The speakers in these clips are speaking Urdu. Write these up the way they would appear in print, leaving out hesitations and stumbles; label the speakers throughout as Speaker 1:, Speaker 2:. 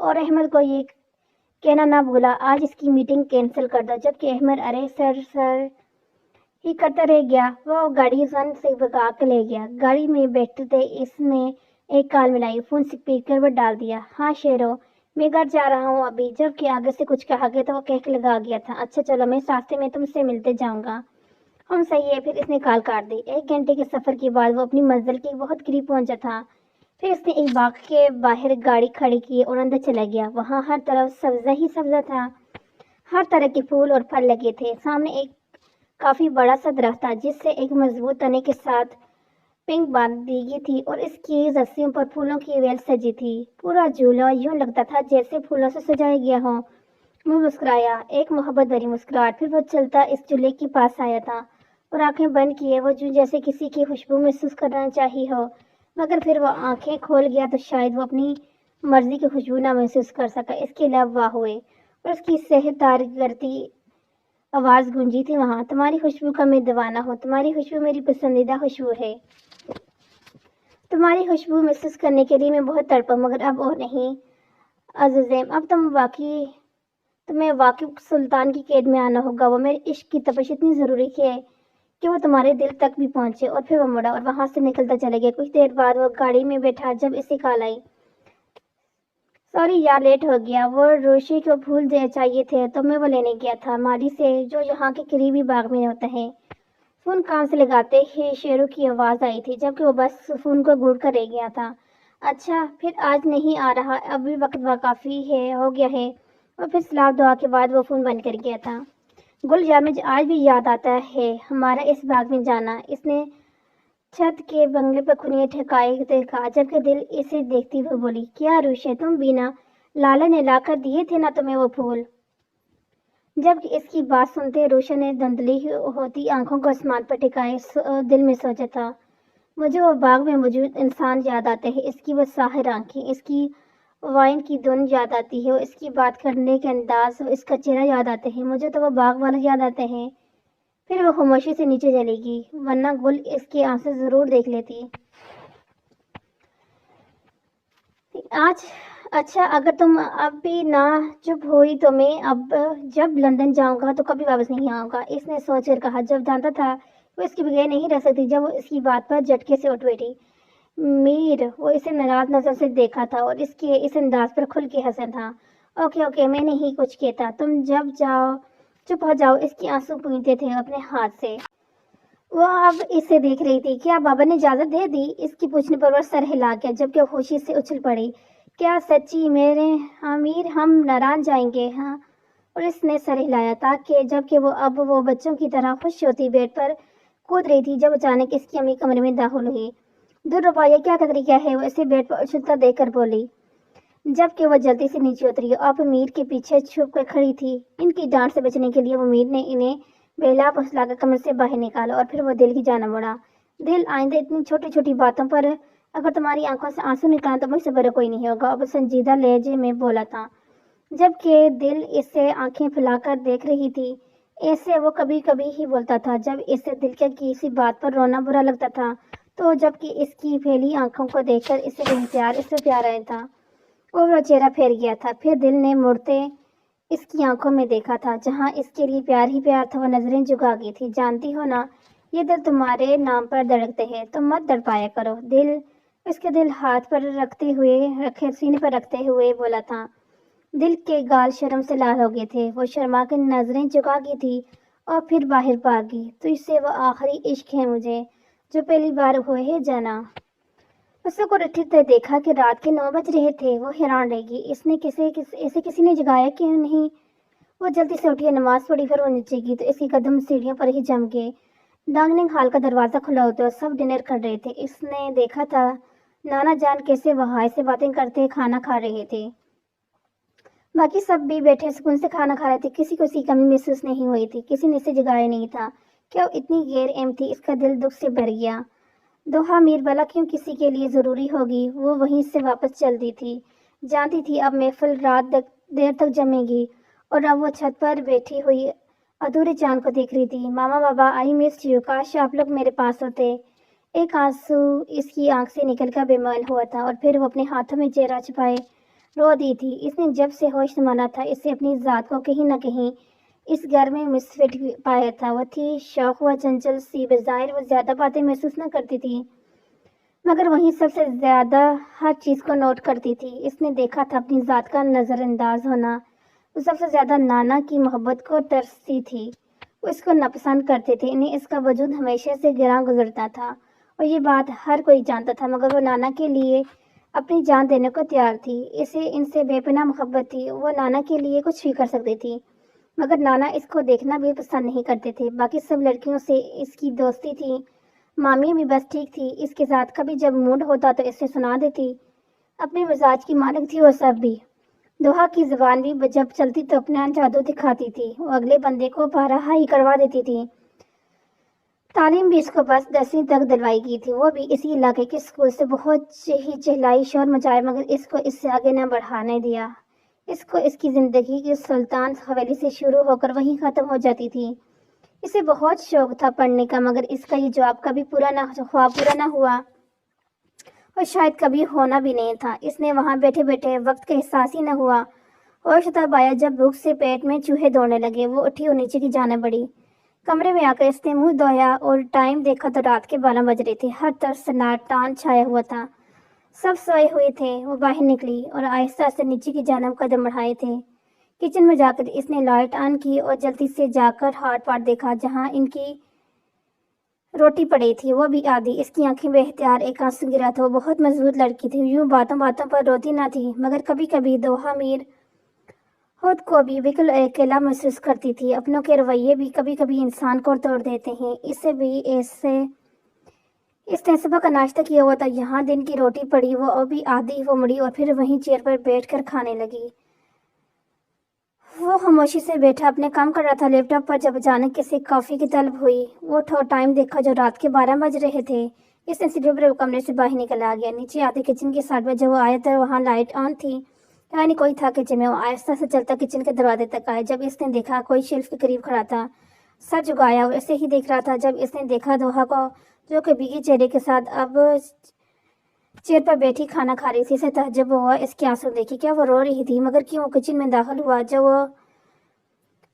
Speaker 1: اور احمد کو یہ کہنا نہ بھولا آج اس کی میٹنگ کینسل کر دو، جبکہ احمد ارے سر سر ہی کرتا رہ گیا۔ وہ گاڑی فن سے بھگا کے لے گیا۔ گاڑی میں بیٹھتے اس نے ایک کال ملائی، فون اسپیکر پر ڈال دیا۔ ہاں شیرو، میں گھر جا رہا ہوں ابھی، جبکہ آگے سے کچھ کہا گیا تو وہ کہہ کے لگا گیا تھا، اچھا چلو میں راستے میں تم سے ملتے جاؤں گا۔ ہم صحیح ہے۔ پھر اس نے کال کاٹ دی۔ 1 گھنٹے کے سفر کے بعد وہ اپنی منزل کے بہت قریب پہنچا تھا۔ پھر اس نے ایک باغ کے باہر گاڑی کھڑی کی اور اندر چلا گیا۔ وہاں ہر طرف سبزہ ہی سبزہ تھا، ہر طرح کے پھول اور پھل لگے تھے۔ سامنے ایک کافی بڑا سا درخت تھا جس سے ایک مضبوط تنے کے ساتھ پنک باندھی تھی اور اس کی رسیوں پر پھولوں کی ویل سجی تھی۔ پورا جھولا یوں لگتا تھا جیسے پھولوں سے سجایا گیا ہو۔ وہ مسکرایا، ایک محبت بھری مسکراہٹ۔ پھر وہ چلتا اس جھولے کے پاس آیا تھا اور آنکھیں بند کیے وہ جیسے کسی کی خوشبو محسوس کرنا چاہی ہو، مگر پھر وہ آنکھیں کھول گیا تو شاید وہ اپنی مرضی کی خوشبو نہ محسوس کر سکا۔ اس کے لب واہ ہوئے اور اس کی صحت دار کرتی آواز گونجی تھی وہاں، تمہاری خوشبو کا میں دیوانہ ہوں، تمہاری خوشبو میری پسندیدہ خوشبو ہے، تمہاری خوشبو محسوس کرنے کے لیے میں بہت تڑپا، مگر اب اور نہیں عزیزم، اب تمہیں واقعی سلطان کی قید میں آنا ہوگا۔ وہ میرے عشق کی تپش اتنی ضروری ہے کہ وہ تمہارے دل تک بھی پہنچے۔ اور پھر وہ مڑا اور وہاں سے نکلتا چلا گیا۔ کچھ دیر بعد وہ گاڑی میں بیٹھا جب اسے کال آئی، سوری یار لیٹ ہو گیا، وہ روشی کو پھول چاہیے تھے تو میں وہ لینے گیا تھا مالی سے جو یہاں کے قریبی باغ میں ہوتا ہے۔ فون کان سے لگاتے ہی شیرو کی آواز آئی تھی جبکہ وہ بس فون کو گھوڑ کر رہ گیا تھا۔ اچھا پھر آج نہیں آ رہا، ابھی وقت کافی ہو گیا ہے۔ اور پھر سلام دعا کے بعد وہ فون بند کر گیا تھا۔ گل یار مجھے آج بھی یاد آتا ہے ہمارا اس باغ میں جانا، اس نے چھت کے بنگلے پر کھنیاں ٹھکائے دیکھا جبکہ دل اسے دیکھتی ہوئے بولی، کیا روشے تم بھی نا، لالا نے لا کر دیے تھے نا تمہیں وہ پھول؟ جبکہ اس کی بات سنتے روشن نے دھندلی ہوتی آنکھوں کو آسمان پر ٹکائے دل میں سوچا تھا، مجھے وہ باغ میں موجود انسان یاد آتے ہیں، اس کی وہ ساحر آنکھیں، اس کی وائن کی دھن یاد آتی ہے، اور اس کی بات کرنے کے انداز، اس کا چہرہ یاد آتے ہیں، مجھے تو وہ باغ والا یاد آتے ہیں۔ پھر وہ خاموشی سے نیچے چلے گی، ورنہ گل اس کے آنسو ضرور دیکھ لیتی۔ آج اچھا اگر تم اب بھی نہ چپ ہوئی تو میں اب جب لندن جاؤں گا تو کبھی واپس نہیں آؤں گا، اس نے سوچ کر کہا، جب جانتا تھا وہ اس کے بغیر نہیں رہ سکتی۔ جب وہ اس کی بات پر جھٹکے سے اٹھ بیٹھی، میر وہ اسے ناراض نظر سے دیکھا تھا اور اس کے اس انداز پر کھل کے ہنسا تھا۔ اوکے میں نہیں کچھ کہتا، تم جب جاؤ چپ ہو جاؤ، اس کے آنسو پونچھتے تھے اپنے ہاتھ سے۔ وہ اب اسے دیکھ رہی تھی، کیا بابا نے اجازت دے دی؟ اس کی پوچھنے پر وہ سر ہلا گیا جبکہ وہ خوشی سے اچھل پڑی، کیا سچی میرے امیر ہم ناران جائیں گے ہاں؟ اور اس نے سر ہلایا تاکہ جبکہ وہ اب وہ بچوں کی طرح خوش ہوتی بیڈ پر کود رہی تھی جب اچانک اس کی امی کمرے میں داخل ہوئی۔ دور روپیہ کیا قدر کیا ہے، وہ اسے بیڈ پر اچھلتا دیکھ کر بولی جبکہ وہ جلدی سے نیچے اتری۔ اب میر کے پیچھے چھپ کر کھڑی تھی، ان کی ڈانٹ سے بچنے کے لیے وہ میر نے انہیں بہلا پھسلا کر کمرے سے باہر نکالا اور پھر وہ دل کی جانب مڑا، دل آئندہ اتنی چھوٹی چھوٹی باتوں پر اگر تمہاری آنکھوں سے آنسو نکلیں تو مجھ سے بڑا کوئی نہیں ہوگا، اب سنجیدہ لہجے میں بولا تھا جبکہ دل اسے آنکھیں پھیلا کر دیکھ رہی تھی۔ ایسے وہ کبھی کبھی ہی بولتا تھا جب اسے دل کے کسی بات پر رونا برا لگتا تھا تو جبکہ اس کی پھیلی آنکھوں کو دیکھ کر اسے پیار آیا تھا اور وہ چہرہ پھیر گیا تھا۔ پھر دل نے مڑتے اس کی آنکھوں میں دیکھا تھا جہاں اس کے لیے پیار ہی پیار تھا، وہ نظریں جھکا گئی تھی، جانتی ہو نا یہ دل تمہارے نام پر دھڑکتے ہیں، تم مت تڑپایا کرو۔ دل اس کے دل ہاتھ پر رکھے سینے پر رکھتے ہوئے بولا تھا۔ دل کے گال شرم سے لال ہو گئے تھے، وہ شرما کے نظریں جھکا گئی تھی اور پھر باہر بھاگی، تجھ سے وہ آخری عشق ہے مجھے جو پہلی بار ہوئے ہے جانا۔ اسے کو اٹھتے دیکھا کہ رات کے 9 بج رہے تھے، وہ حیران رہ گئی، اس نے اسے کسی نے جگایا کہ نہیں؟ وہ جلدی سے اٹھی، نماز پڑھی، پھر وہ نیچے گئی تو اس کے قدم سیڑھیوں پر ہی جم گئے۔ ڈائننگ ہال کا دروازہ کھلا ہوتا اور سب ڈنر کر رہے تھے۔ اس نے دیکھا تھا نانا جان کیسے وہاں ایسے باتیں کرتے کھانا کھا رہے تھے، باقی سب بھی بیٹھے سکون سے کھانا کھا رہے تھے، کسی کو کمی محسوس نہیں ہوئی تھی، کسی نے اسے جگایا نہیں تھا۔ کیا وہ اتنی غیر اہم تھی؟ اس کا دل دکھ سے بھر گیا۔ دوہا میر بلا کیوں کسی کے لیے ضروری ہوگی؟ وہ وہیں سے واپس چلتی تھی، جانتی تھی اب محفل رات دیر تک جمے گی اور اب وہ چھت پر بیٹھی ہوئی ادھورے چاند کو دیکھ رہی تھی۔ ماما بابا آئی مس یو، کاش آپ لوگ میرے پاس ہوتے۔ ایک آنسو اس کی آنکھ سے نکل کر بے مال ہوا تھا اور پھر وہ اپنے ہاتھوں میں چہرہ چھپائے رو دی تھی۔ اس نے جب سے ہوش سنبھالا تھا اسے اپنی ذات کو کہیں نہ کہیں اس گھر میں مسفٹ پایا تھا۔ وہ تھی شوق و چنچل سی، بظاہر وہ زیادہ باتیں محسوس نہ کرتی تھی مگر وہیں سب سے زیادہ ہر چیز کو نوٹ کرتی تھی۔ اس نے دیکھا تھا اپنی ذات کا نظر انداز ہونا۔ وہ سب سے زیادہ نانا کی محبت کو ترستی تھی۔ وہ اس کو ناپسند کرتے تھے، انہیں اس کا وجود ہمیشہ سے گراں گزرتا تھا اور یہ بات ہر کوئی جانتا تھا، مگر وہ نانا کے لیے اپنی جان دینے کو تیار تھی۔ اسے ان سے بے پناہ محبت تھی، وہ نانا کے لیے کچھ بھی کر سکتی تھی، مگر نانا اس کو دیکھنا بھی پسند نہیں کرتے تھے۔ باقی سب لڑکیوں سے اس کی دوستی تھی، مامی بھی بس ٹھیک تھی اس کے ساتھ، کبھی جب موڈ ہوتا تو اسے سنا دیتی۔ اپنے مزاج کی مالک تھی وہ سب بھی۔ دوحہ کی زبان بھی جب چلتی تو اپنا جادو دکھاتی تھی، وہ اگلے بندے کو بارہا ہی کروا دیتی تھی۔ تعلیم بھی اس کو بس 10ویں تک دلوائی گئی تھی، وہ بھی اسی علاقے کے اسکول سے۔ بہت ہی چہلائی شور مچائے مگر اس کو اس سے آگے نہ بڑھانے دیا۔ اس کو اس کی زندگی کی سلطان حویلی سے شروع ہو کر وہیں ختم ہو جاتی تھی۔ اسے بہت شوق تھا پڑھنے کا، مگر اس کا یہ خواب کبھی پورا نہ ہوا اور شاید کبھی ہونا بھی نہیں تھا۔ اس نے وہاں بیٹھے بیٹھے وقت کا احساس ہی نہ ہوا۔ ہوش تب آیا جب بھوک سے پیٹ میں چوہے دوڑنے لگے۔ وہ اٹھی اور نیچے کی جانب بڑھی۔ کمرے میں آ کر اس نے منہ دھویا اور ٹائم دیکھا تو رات کے 12 بج رہے تھے۔ ہر طرف سناٹان چھایا ہوا تھا، سب سوئے ہوئے تھے۔ وہ باہر نکلی اور آہستہ سے نیچے کی جانب قدم بڑھائے تھے۔ کچن میں جا کر اس نے لائٹ آن کی اور جلدی سے جا کر ہاٹ پاٹ دیکھا جہاں ان کی روٹی پڑی تھی، وہ بھی آدھی۔ اس کی آنکھیں بے اختیار ایک آنسو گرا تھا۔ وہ بہت مضبوط لڑکی تھی، یوں باتوں باتوں پر روتی نہ تھی، مگر کبھی کبھی دوحہ میر خود کو بھی بالکل اکیلا محسوس کرتی تھی۔ اپنوں کے رویے بھی کبھی کبھی انسان کو توڑ دیتے ہیں۔ اس نے صبح کا ناشتہ کیا ہوا تھا، یہاں دن کی روٹی پڑی، وہ بھی آدھی۔ وہ مڑی اور پھر وہیں چیئر پر بیٹھ کر کھانے لگی۔ وہ خاموشی سے بیٹھا اپنے کام کر رہا تھا لیپ ٹاپ پر، جب اچانک اسے کافی کی طلب ہوئی۔ وہ اٹھا اور ٹائم دیکھا جو رات کے 12 بج رہے تھے۔ اس نے سیڑھیوں پر کمرے سے باہر نکل آ گیا۔ نیچے آتے کچن کے سائڈ پر جب وہ آیا تو وہاں لائٹ آن تھی، یعنی کوئی تھا کچن میں۔ وہ آہستہ سے چلتا کچن کے دروازے تک آیا۔ جب اس نے دیکھا کوئی شیلف کے قریب کھڑا تھا، سر جھکایا اور اسے ہی دیکھ رہا تھا۔ جب اس نے دیکھا دوحہ کو جو کہ بھیگے چہرے کے ساتھ اب چیئر پر بیٹھی کھانا کھا رہی تھی، اسے تعجب ہوا اس کے آنسو دیکھے۔ کیا وہ رو رہی تھی؟ مگر کیوں؟ کچن میں داخل ہوا جو وہ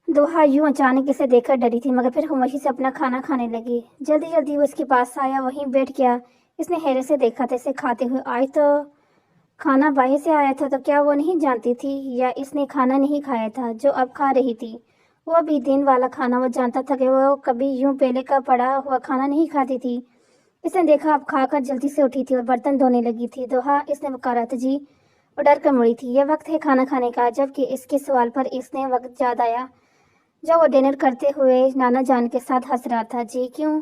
Speaker 1: دوحہ یوں اچانک اسے دیکھ کر ڈری تھی، مگر پھر خاموشی سے اپنا کھانا کھانے لگی۔ جلدی جلدی وہ اس کے پاس آیا، وہیں بیٹھ گیا۔ اس نے حیرت سے دیکھا تھا اسے کھاتے ہوئے۔ آج تو کھانا باہر سے آیا تھا، تو کیا وہ نہیں جانتی تھی یا اس نے کھانا نہیں کھایا تھا جو اب کھا رہی تھی؟ وہ بھی دن والا کھانا۔ وہ جانتا تھا کہ وہ کبھی یوں پہلے کا پڑا ہوا کھانا نہیں کھاتی تھی۔ اس نے دیکھا اب کھا کر جلدی سے اٹھی تھی اور برتن دھونے لگی تھی۔ دوحہ، اس نے پکارا تھا۔ جی؟ وہ ڈر کر مڑی تھی۔ یہ وقت ہے کھانا کھانے کا؟ جبکہ اس کے سوال پر اس نے وقت یاد آیا جو وہ ڈنر کرتے ہوئے نانا جان کے ساتھ ہنس رہا تھا۔ جی کیوں؟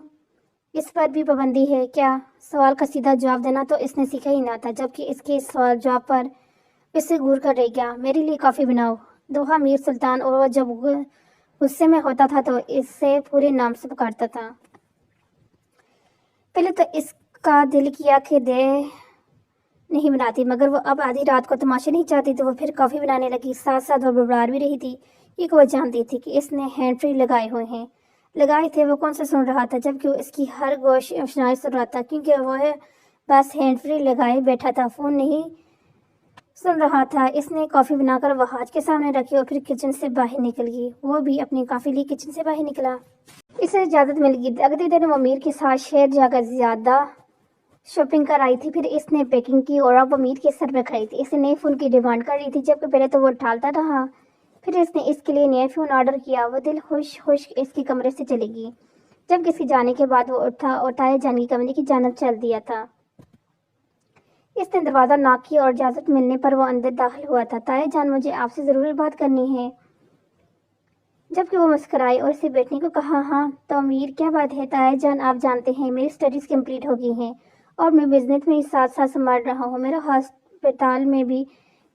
Speaker 1: اس پر بھی پابندی ہے کیا؟ سوال کا سیدھا جواب دینا تو اس نے سیکھا ہی نہ تھا، جبکہ اس کے سوال جواب پر اس سے غور کر رہ گیا۔ میرے لیے کافی بناؤ۔ دوحہ میر سلطان، اور وہ جب غصے میں ہوتا تھا تو اسے پورے نام سے پکارتا تھا۔ پہلے تو اس کا دل کیا کہ دے نہیں بناتی، مگر وہ اب آدھی رات کو تماشا نہیں چاہتی تو وہ پھر کافی بنانے لگی۔ ساتھ ساتھ وہ بڑبڑا بھی رہی تھی، ایک وہ جانتی تھی کہ اس نے ہینڈ فری لگائے تھے۔ وہ کون سا سن رہا تھا، جبکہ اس کی ہر گوش اشنائی سن رہا تھا، کیونکہ وہ بس ہینڈ فری لگائے بیٹھا تھا، فون نہیں سن رہا تھا۔ اس نے کافی بنا کر وہ ہاتھ کے سامنے رکھی اور پھر کچن سے باہر نکل گئی۔ وہ بھی اپنی کافی لی کچن سے باہر نکلا۔ اسے اجازت مل گئی۔ اگلے دن وہ میر کے ساتھ شہر جا کر زیادہ شاپنگ کر آئی تھی۔ پھر اس نے پیکنگ کی اور اب وہ میر کے سر پہ کھڑی تھی۔ اس نے نئے فون کی ڈیمانڈ کر رہی تھی، جبکہ پہلے تو وہ ٹالتا رہا، پھر اس نے اس کے لیے نیا فون آرڈر کیا۔ وہ دل خوش اس کے کمرے سے چلی گئی۔ جب کسی جانے کے بعد وہ اٹھا اور تایا جان کی کمرے کی جانب چل دیا تھا۔ اس نے دروازہ ناک کیا اور اجازت ملنے پر وہ اندر داخل ہوا تھا۔ تایا جان، مجھے آپ سے ضروری بات کرنی ہے۔ جبکہ وہ مسکرائی اور اسے بیٹھنے کو کہا۔ ہاں تو میر، کیا بات ہے؟ تایا جان، آپ جانتے ہیں میری اسٹڈیز کمپلیٹ ہو گئی ہیں اور میں بزنس میں ساتھ ساتھ سنبھال رہا ہوں۔ میرا ہاسپٹال میں بھی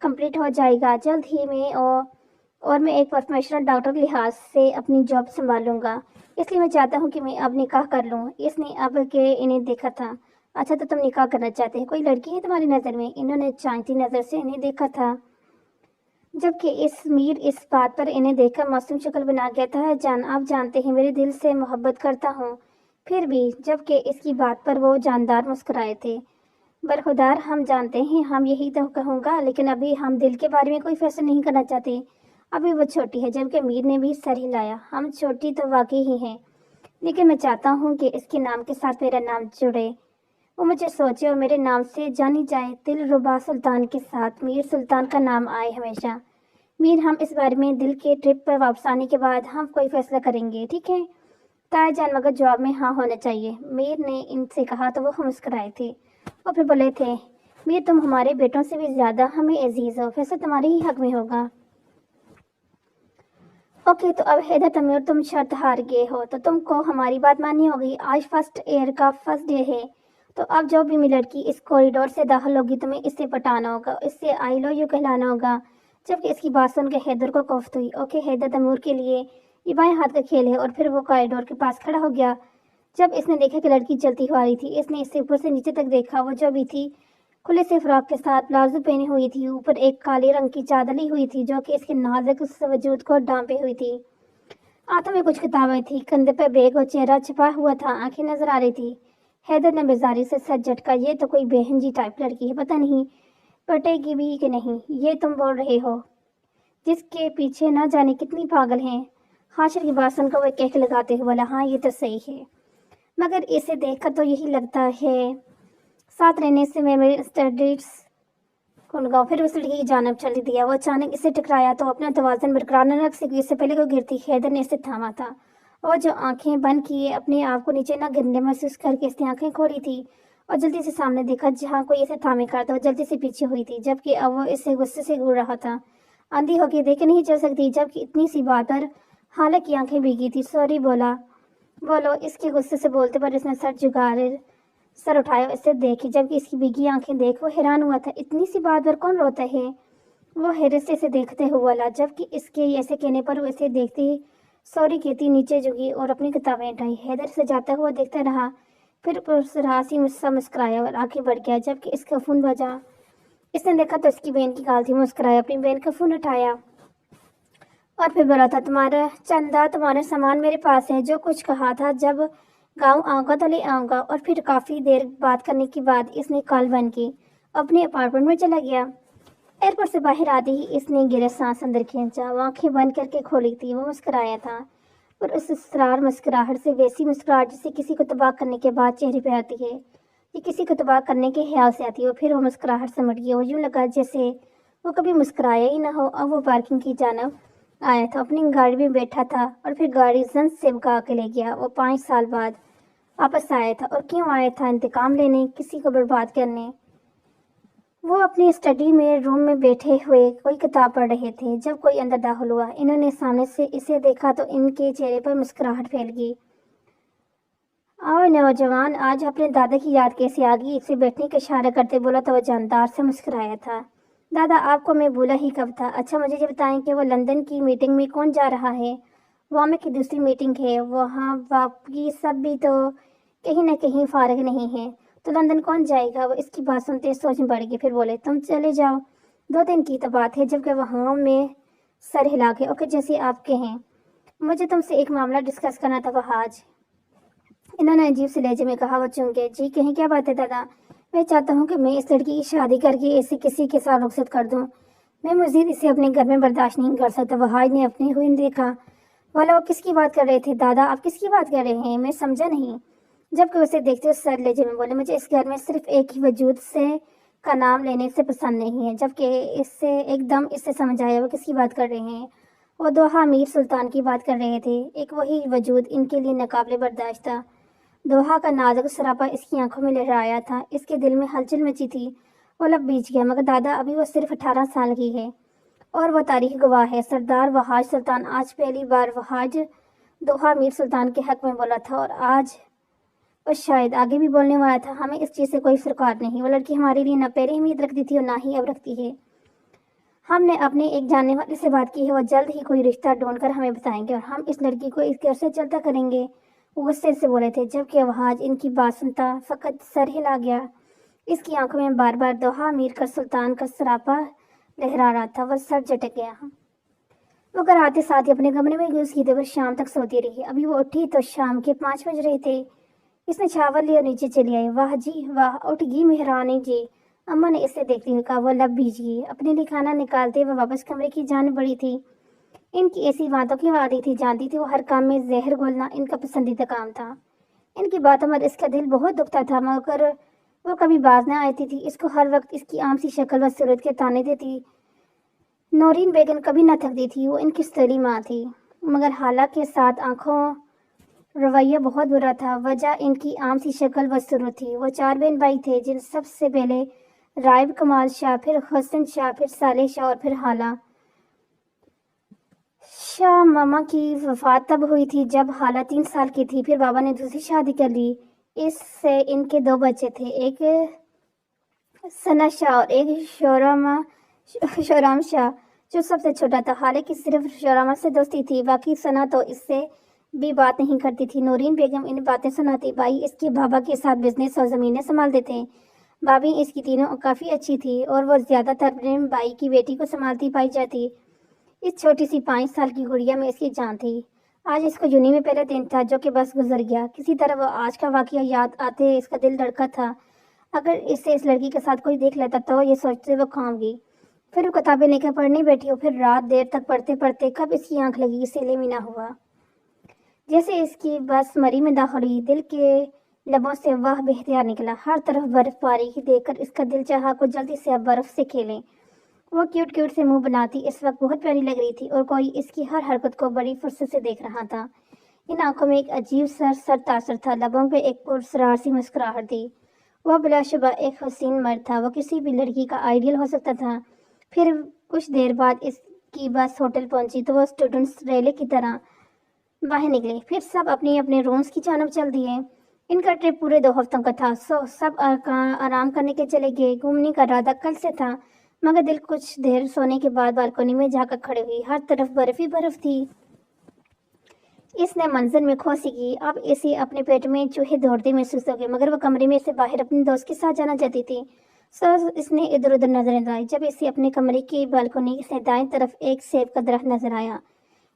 Speaker 1: کمپلیٹ ہو جائے گا جلد ہی میں، اور میں ایک پروفیشنل ڈاکٹر لحاظ سے اپنی جاب سنبھالوں گا، اس لیے میں چاہتا ہوں کہ میں اب نکاح کر لوں۔ اس نے اب کے انہیں دیکھا تھا۔ اچھا تو تم نکاح کرنا چاہتے ہیں؟ کوئی لڑکی ہے تمہاری نظر میں؟ انہوں نے چاہتی نظر سے انہیں دیکھا تھا، جبکہ میر اس بات پر انہیں دیکھ کر معصوم شکل بنا گیا تھا۔ جان، آپ جانتے ہیں میرے دل سے محبت کرتا ہوں۔ پھر بھی، جبکہ اس کی بات پر وہ جاندار مسکرائے تھے، برخودار ہم جانتے ہیں ہم یہی تو کہوں گا، لیکن ابھی ہم دل کے بارے میں کوئی فیصلہ نہیں کرنا چاہتے۔ ابھی وہ چھوٹی ہے، جبکہ میر نے بھی سر ہلایا۔ ہم چھوٹی تو واقعی ہی ہیں، لیکن میں چاہتا ہوں کہ اس کے نام کے ساتھ میرا نام جڑے، وہ مجھے سوچے اور میرے نام سے جانی جائے۔ دل ربا سلطان کے ساتھ میر سلطان کا نام آئے ہمیشہ۔ میر، ہم اس بارے میں دل کے ٹرپ پر واپس آنے کے بعد ہم کوئی فیصلہ کریں گے، ٹھیک ہے؟ تایا جان مگر جواب میں ہاں ہونا چاہیے، میر نے ان سے کہا تو وہ مسکرائے تھے اور پھر بولے تھے، میر تم ہمارے بیٹوں سے بھی زیادہ ہمیں عزیز ہو، فیصلہ تمہارے ہی حق میں ہوگا۔ اوکے، تو اب حیدر تیمور تم شرط ہار گئے ہو تو تم کو ہماری بات ماننی ہوگی۔ آج فرسٹ ایئر کا فرسٹ ڈے ہے، تو اب جو بھی لڑکی اس کوریڈور سے داخل ہوگی تمہیں اس سے پٹانا ہوگا، اس سے آئی لو یو کہلانا ہوگا۔ جبکہ اس کی بات سن کے حیدر کو کوفت ہوئی۔ اوکے، حیدر تیمور کے لیے یہ بائیں ہاتھ کا کھیل ہے۔ اور پھر وہ کوریڈور کے پاس کھڑا ہو گیا۔ جب اس نے دیکھا کہ لڑکی چلتی ہوئی آ رہی تھی، اس نے اسے اوپر سے نیچے تک دیکھا۔ وہ جو بھی تھی کھلے سے فراق کے ساتھ پلازو پہنی ہوئی تھی، اوپر ایک کالے رنگ کی چادر لی ہوئی تھی جو کہ اس کے نازک وجود کو ڈھانپے ہوئی تھی۔ ہاتھوں میں کچھ کتابیں تھی، کندھے پہ بیگ اور چہرہ چھپا ہوا تھا، آنکھیں نظر آ رہی تھی۔ حیدر نے بیزاری سے سر جھٹکا، یہ تو کوئی بہن جی ٹائپ لڑکی ہے، پتہ نہیں پٹے گی بھی کہ نہیں۔ یہ تم بول رہے ہو جس کے پیچھے نہ جانے کتنی پاگل ہیں۔ حاشر کی بات سن کر وہ کہہ لگاتے ہوئے بولا، ہاں یہ تو صحیح ہے، مگر اسے دیکھ کر تو یہی لگتا ہے ساتھ رہنے سے میں میرے اسٹڈیز کو لگاؤ۔ پھر اس لڑکی کی جانب چل دیا۔ وہ اچانک اسے ٹکرایا تو اپنا توازن برقرار نہ رکھ سکی، اس سے پہلے وہ گرتی حیدر نے اسے تھاما تھا، اور جو آنکھیں بند کیے اپنے آپ کو نیچے نہ گرنے محسوس کر کے اس نے آنکھیں کھولی تھی اور جلدی سے سامنے دیکھا جہاں کوئی اسے تھامے کھڑا تھا۔ وہ جلدی سے پیچھے ہوئی تھی، جبکہ اب وہ اس سے غصے سے گھور رہا تھا۔ اندھی ہو کے دیکھ نہیں چل سکتی جبکہ اتنی سی بات پر حالانکہ آنکھیں بھیگی تھی۔ سوری بولو، اس کے غصے سے بولتے پر اس نے سر اٹھایا اسے دیکھی، جبکہ اس کی بھیگی آنکھیں دیکھ وہ حیران ہوا تھا۔ اتنی سی بات پر کون روتا ہے؟ وہ حیرت سے اسے دیکھتے ہوئے بولا، جبکہ اس کے ایسے کہنے پر وہ اسے دیکھتے ہی سوری کہتی نیچے جھکی اور اپنی کتابیں اٹھائی۔ حیدر سے جاتا ہوا دیکھتا رہا، پھر پرسراسی سا مسکرایا اور آگے بڑھ گیا۔ جبکہ اس کا فون بجا، اس نے دیکھا تو اس کی بہن کی کال تھی۔ مسکرایا، اپنی بہن کا فون اٹھایا اور پھر بولا تھا، تمہارا چندہ تمہارا سامان میرے پاس ہے، جو کچھ کہا تھا جب گاؤں آؤں گا تو لے آؤں گا۔ اور پھر کافی دیر بات کرنے کے بعد اس نے کال بند کی، اپنے اپارٹمنٹ میں چلا گیا۔ ایئرپورٹ سے باہر آتے ہی اس نے گہرا سانس اندر کھینچا، وہ آنکھیں بند کر کے کھولی تھی۔ وہ مسکرایا تھا، اور اس اسرار مسکراہٹ سے ویسی مسکراہٹ جسے کسی کو تباہ کرنے کے بعد چہرے پہ آتی ہے، یہ کسی کو تباہ کرنے کے خیال سے آتی ہے۔ اور پھر وہ مسکراہٹ سمٹ گیا، وہ یوں لگا جیسے وہ کبھی مسکرایا ہی نہ ہو۔ اب وہ پارکنگ کی جانب آیا تھا، اپنی گاڑی میں بیٹھا تھا اور پھر گاڑی زن سے بھگا کے لے گیا۔ وہ 5 سال بعد واپس آیا تھا، اور کیوں آیا تھا؟ انتقام لینے، کسی کو برباد کرنے۔ وہ اپنی اسٹڈی میں روم میں بیٹھے ہوئے کوئی کتاب پڑھ رہے تھے جب کوئی اندر داخل ہوا۔ انہوں نے سامنے سے اسے دیکھا تو ان کے چہرے پر مسکراہٹ پھیل گئی۔ اور نوجوان، آج اپنے دادا کی یاد کیسے آ گئی؟ اسے بیٹھنے کا اشارہ کرتے بولا تو وہ جاندار سے مسکرایا تھا، دادا آپ کو میں بھولا ہی کب تھا۔ اچھا مجھے یہ بتائیں کہ وہ لندن کی میٹنگ میں کون جا رہا ہے؟ وامے کی دوسری میٹنگ ہے، وہاں باقی سب بھی تو کہیں نہ کہیں فارغ نہیں ہیں، تو لندن کون جائے گا؟ وہ اس کی بات سنتے سوچ میں پڑ گئے، پھر بولے، تم چلے جاؤ، 2 دن کی تو بات ہے۔ جبکہ وہاں میں سر ہلا کے، اوکے جیسے آپ کہیں، مجھے تم سے ایک معاملہ ڈسکس کرنا تھا وہاج، انہوں نے عجیب سے لہجے میں کہا۔ وہ چونکے، جی کہیں، کیا بات ہے دادا؟ میں چاہتا ہوں کہ میں اس لڑکی کی شادی کر کے اسے کسی کے ساتھ رخصت کر دوں، میں مزید اسے اپنے گھر میں برداشت نہیں کر سکتا۔ وہاج نے اپنے ہوئے دیکھا، بولا، وہ کس کی بات کر رہے تھے دادا؟ آپ کس کی بات کر رہے ہیں؟ میں سمجھا نہیں۔ جبکہ اسے دیکھتے ہوئے سر لہجے میں بولے، مجھے اس گھر میں صرف ایک ہی وجود سے کا نام لینے سے پسند نہیں ہے۔ جبکہ اس سے ایک دم اس سے سمجھ آیا وہ کس کی بات کر رہے ہیں۔ وہ دوحہ میر سلطان کی بات کر رہے تھے، ایک وہی وجود ان کے لیے ناقابل برداشت تھا۔ دوحہ کا نازک سراپا اس کی آنکھوں میں لہرایا تھا، اس کے دل میں ہلچل مچی تھی۔ وہ لب بیچ گیا، مگر دادا ابھی وہ صرف 18 سال کی ہے، اور وہ تاریخ گواہ ہے۔ سردار وہاج سلطان آج پہلی بار وہاج دوحہ میر سلطان کے حق میں بولا تھا، اور آج وہ شاید آگے بھی بولنے والا تھا۔ ہمیں اس چیز سے کوئی فرقات نہیں، وہ لڑکی ہمارے لیے نہ پہلے امید رکھتی تھی اور نہ ہی اب رکھتی ہے۔ ہم نے اپنے ایک جاننے والے سے بات کی ہے، وہ جلد ہی کوئی رشتہ ڈھونڈ کر ہمیں بتائیں گے، اور ہم اس لڑکی کو اس گھر سے چلتا کریں گے۔ وہ غصے سے بولے تھے، جبکہ وہاج ان کی بات سنتا فقط سر ہلا گیا۔ اس کی آنکھوں میں بار بار دوحہ میر کا سلطان کا سراپا لہرا رہا تھا۔ وہ سر جھٹک گیا، وہ گھر آتے ساتھ ہی اپنے کمرے میں گھس گئی تھی، وہ شام تک سوتی رہی۔ ابھی وہ اٹھی تو شام کے 5 بج رہے تھے۔ اس نے چھاور لی اور نیچے چلی آئی۔ واہ جی واہ، اٹھ گئی مہرانی جی، اماں نے اسے دیکھتے ہوئے کہا۔ وہ لب بھیج گئی۔ اپنے لیے کھانا نکالتے وہ واپس کمرے کی جان بڑھی تھی۔ ان کی ایسی باتوں کی وادی تھی، جانتی تھی وہ ہر کام میں زہر گھولنا ان کا پسندیدہ کام تھا۔ ان کی باتوں پر اس کا دل بہت دکھتا تھا، مگر وہ کبھی باز نہ آتی تھی۔ اس کو ہر وقت اس کی عام سی شکل و صورت کے تانے دیتی۔ نورین بیگم کبھی نہ تھکتی تھی، وہ ان کی ستیلی ماں تھی، مگر حالہ کے ساتھ آنکھوں رویہ بہت برا تھا۔ وجہ ان کی عام سی شکل و صورت تھی۔ وہ 4 بہن بھائی تھے، جن سب سے پہلے رائب کمال شاہ، پھر حسن شاہ، پھر صالح شاہ اور پھر حالہ شاہ۔ ماما کی وفات تب ہوئی تھی جب حالہ 3 سال کی تھی۔ پھر بابا نے دوسری شادی کر لی۔ اس سے ان کے 2 بچے تھے، ایک ثنا شاہ اور ایک شورام شاہ، جو سب سے چھوٹا تھا۔ حالہ کی صرف شورامہ سے دوستی تھی، باقی ثنا تو اس سے بھی بات نہیں کرتی تھی۔ نورین بیگم انہیں باتیں سناتی۔ بھائی اس کے بابا کے ساتھ بزنس اور زمینیں سنبھالتے تھے۔ بھابھی اس کی تینوں کافی اچھی تھی اور وہ زیادہ تر اپنے بھائی کی بیٹی کو سنبھالتی پائی جاتی۔ اس چھوٹی سی 5 سال کی گڑیا میں اس کی جان تھی۔ آج اس کو یونی میں پہلا دن تھا جو کہ بس گزر گیا۔ کسی طرح وہ آج کا واقعہ یاد آتے اس کا دل دھڑکا تھا۔ اگر اسے اس لڑکی کے ساتھ کوئی دیکھ لیتا تو یہ سوچتے وہ کھاؤں گی۔ پھر وہ کتابیں لے کر پڑھنے بیٹھی اور پھر رات دیر تک پڑھتے پڑھتے کب اس کی آنکھ لگی اسے علم ہی نہ ہوا۔ جیسے اس کی بس مری میں داخل ہوئی، دل کے لبوں سے واہ بہتیار نکلا۔ ہر طرف برف باری دیکھ کر اس کا دل چاہا کو جلدی سے اب برف سے کھیلیں۔ وہ کیوٹ کیوٹ سے منہ بناتی اس وقت بہت پیاری لگ رہی تھی اور کوئی اس کی ہر حرکت کو بڑی فرصت سے دیکھ رہا تھا۔ ان آنکھوں میں ایک عجیب سر تاثر تھا، لبوں پہ ایک پراسرار سی مسکراہٹ تھی۔ وہ بلا شبہ ایک حسین مرد تھا، وہ کسی بھی لڑکی کا آئیڈیل ہو سکتا تھا۔ پھر کچھ دیر بعد اس کی بس ہوٹل پہنچی تو وہ اسٹوڈنٹس ریلے کی طرح باہر نکلے، پھر سب اپنے اپنے رومز کی جانب چل دیے۔ ان کا ٹرپ پورے 2 ہفتوں کا تھا، سب آرام کرنے کے چلے گئے۔ گھومنے کا ارادہ کل سے تھا، مگر دل کچھ دیر سونے کے بعد بالکنی میں جا کر کھڑی ہوئی۔ ہر طرف برف ہی برف تھی۔ اس نے منظر میں کھو سی کی۔ اب اسے اپنے پیٹ میں چوہے دوڑتے محسوس ہو گئے، مگر وہ کمرے میں سے باہر اپنے دوست کے ساتھ جانا چاہتی تھی۔ اس نے ادھر ادھر نظریں دوڑائی جب اسے اپنے کمرے کی بالکنی سے دائیں طرف ایک سیب کا درخت نظر آیا،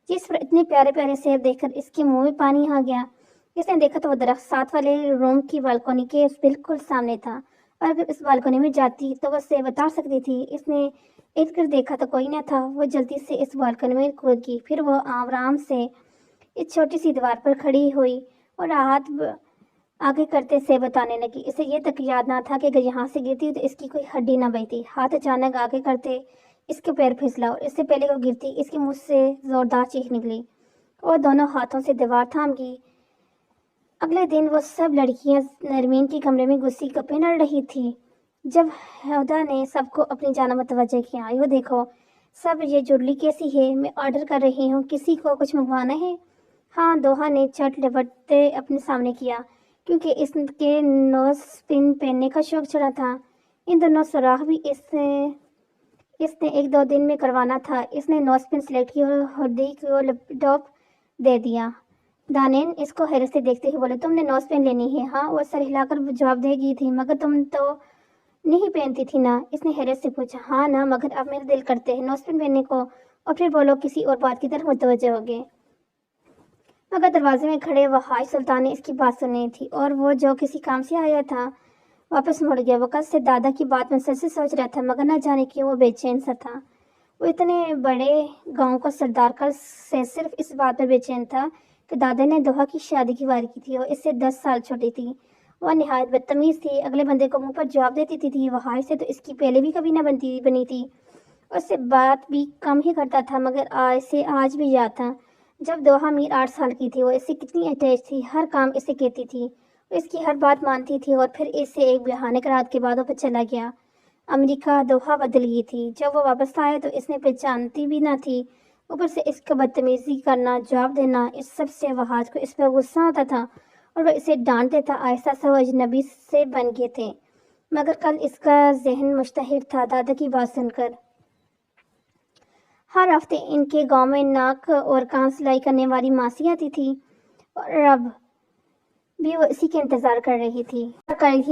Speaker 1: جس پر اتنے پیارے پیارے سیب دیکھ کر اس کے منہ میں پانی آ گیا۔ اس نے دیکھا تو وہ درخت ساتھ والے روم کی بالکنی کے بالکل سامنے تھا، اور اگر اس بالکنی میں جاتی تو وہ سیب اتار سکتی تھی۔ اس نے ارد گرد دیکھا تو کوئی نہ تھا۔ وہ جلدی سے اس بالکنی میں کود گئی، پھر وہ آرام سے اس چھوٹی سی دیوار پر کھڑی ہوئی اور ہاتھ آگے کرتے سیب اتارنے لگی۔ اسے یہ تک یاد نہ تھا کہ اگر یہاں سے گرتی تو اس کی کوئی ہڈی نہ بچتی۔ ہاتھ اچانک آگے کرتے اس کے پیر پھسلا اور اس سے پہلے وہ گرتی اس کے منہ سے زوردار چیخ نکلی اور دونوں ہاتھوں سے دیوار تھام گئی۔ اگلے دن وہ سب لڑکیاں نرمین کے کمرے میں گھسی گپیں لڑ رہی تھی جب ہدا نے سب کو اپنی جانب متوجہ کیا۔ یہ دیکھو سب، یہ جڑلی کیسی ہے؟ میں آرڈر کر رہی ہوں، کسی کو کچھ منگوانا ہے؟ ہاں، دوحہ نے چھٹ لپٹتے اپنے سامنے کیا، کیونکہ اس کے نوز پن پہننے کا شوق چڑھا تھا۔ ان دونوں سوراخ بھی اس نے 1-2 دن میں کروانا تھا۔ اس نے نوز پن سلیکٹ کی اور ہڈی کو لیپ ٹاپ دے دیا۔ دانین اس کو حیرت سے دیکھتے ہی بولے، تم نے نوز پین لینی ہے؟ ہاں، وہ سر ہلا کر جواب دے گئی تھی، مگر تم تو نہیں پہنتی تھی نا؟ اس نے حیرت سے پوچھا۔ ہاں نا، مگر اب میرا دل کرتے ہیں نوز پین پہننے کو۔ اور پھر بولو کسی اور بات کی طرف متوجہ ہو گئے۔ مگر دروازے میں کھڑے وحاج سلطان نے اس کی بات سنی تھی اور وہ جو کسی کام سے آیا تھا واپس مڑ گیا۔ وہ کل سے دادا کی بات میں سر سے سوچ رہا تھا، مگر نہ جانے کیوں وہ بے چین سا تھا۔ وہ اتنے بڑے گاؤں کا سردار کل سے صرف اس بات پر بے چین تھا کہ دادا نے دوحہ کی شادی کی بات کی تھی اور اس سے 10 سال چھوٹی تھی۔ وہ نہایت بدتمیز تھی، اگلے بندے کو منہ پر جواب دے دیتی تھی۔ وحاج سے تو اس کی پہلے بھی کبھی نہ بنی تھی، اس سے بات بھی کم ہی کرتا تھا، مگر اسے آج بھی یاد تھا جب دوحہ میر 8 سال کی تھی۔ وہ اس سے کتنی اٹیچ تھی، ہر کام اسے کہتی تھی، وہ اس کی ہر بات مانتی تھی، اور پھر اس سے ایک بھیانک رات کے بعد وہ چلا گیا امریکہ۔ دوحہ بدل گئی تھی۔ جب وہ واپس آیا تو اس نے پہچانتی بھی نہ تھی، اوپر سے اس کا بدتمیزی کرنا، جواب دینا، اس سب سے وحاج کو اس پر غصہ آتا تھا اور وہ اسے ڈانٹتے تھا۔ آہستہ سے وہ اجنبی سے بن گئے تھے، مگر کل اس کا ذہن مشتعل تھا دادا کی بات سن کر۔ ہر ہفتے ان کے گاؤں میں ناک اور کان سلائی کرنے والی ماسی آتی تھی اور اب بھی وہ اسی کا انتظار کر رہی تھی۔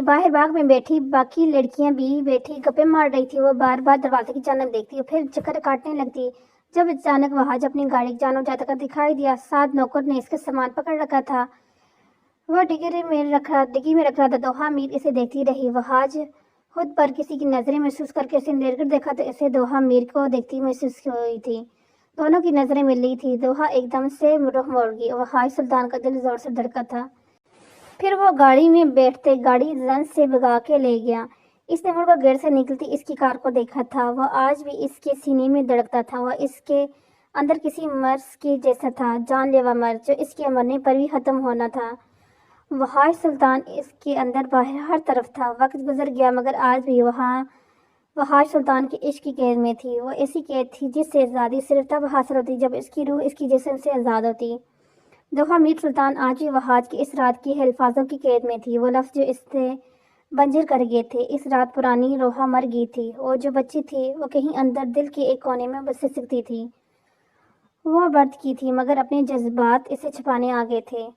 Speaker 1: باہر باغ میں بیٹھی باقی لڑکیاں بھی بیٹھی گپیں مار رہی تھی۔ وہ بار بار دروازے کی جانب دیکھتی اور پھر چکر کاٹنے لگتی جب اچانک وحاج اپنی گاڑی جانو جاتا کا دکھائی دیا۔ ساتھ نوکر نے اس کا سامان پکڑ رکھا تھا۔ وہ ڈگی میں رکھ رہا تھا دوحہ میر اسے دیکھتی رہی۔ وہ آج خود پر کسی کی نظریں محسوس کر کے اسے نیر کر دیکھا تو اسے دوحہ میر کو دیکھتی محسوس ہوئی تھی۔ دونوں کی نظریں مل لی تھی۔ دوحہ ایک دم سے رخ موڑ گئی۔ وہ حاج سلطان کا دل زور سے دھڑکا تھا۔ پھر وہ گاڑی میں بیٹھتے گاڑی زن سے بھگا کے لے گیا۔ اس نے مڑ کر گیٹ سے نکلتی اس کی کار کو دیکھا تھا۔ وہ آج بھی اس کے سینے میں دھڑکتا تھا۔ وہ اس کے اندر کسی مرض کے جیسا تھا، جان لیوا مرض جو اس کے مرنے پر بھی ختم ہونا تھا۔ وہ حاج سلطان اس کے اندر باہر ہر طرف تھا۔ وقت گزر گیا مگر آج بھی وہ حاج سلطان کے عشق کی قید میں تھی۔ وہ ایسی قید تھی جس سے آزادی صرف تب حاصل ہوتی جب اس کی روح اس کی جسم سے آزاد ہوتی۔ دوحہ میر سلطان آج بھی وحاج کی اس رات کے الفاظوں کی قید میں تھی۔ وہ لفظ جو اس سے بنجر کر گئے تھے۔ اس رات پرانی روحا مر گئی تھی اور جو بچی تھی وہ کہیں اندر دل کے ایک کونے میں بس سکتی تھی۔ وہ برد کی تھی مگر اپنے جذبات اسے چھپانے آ گئے تھے۔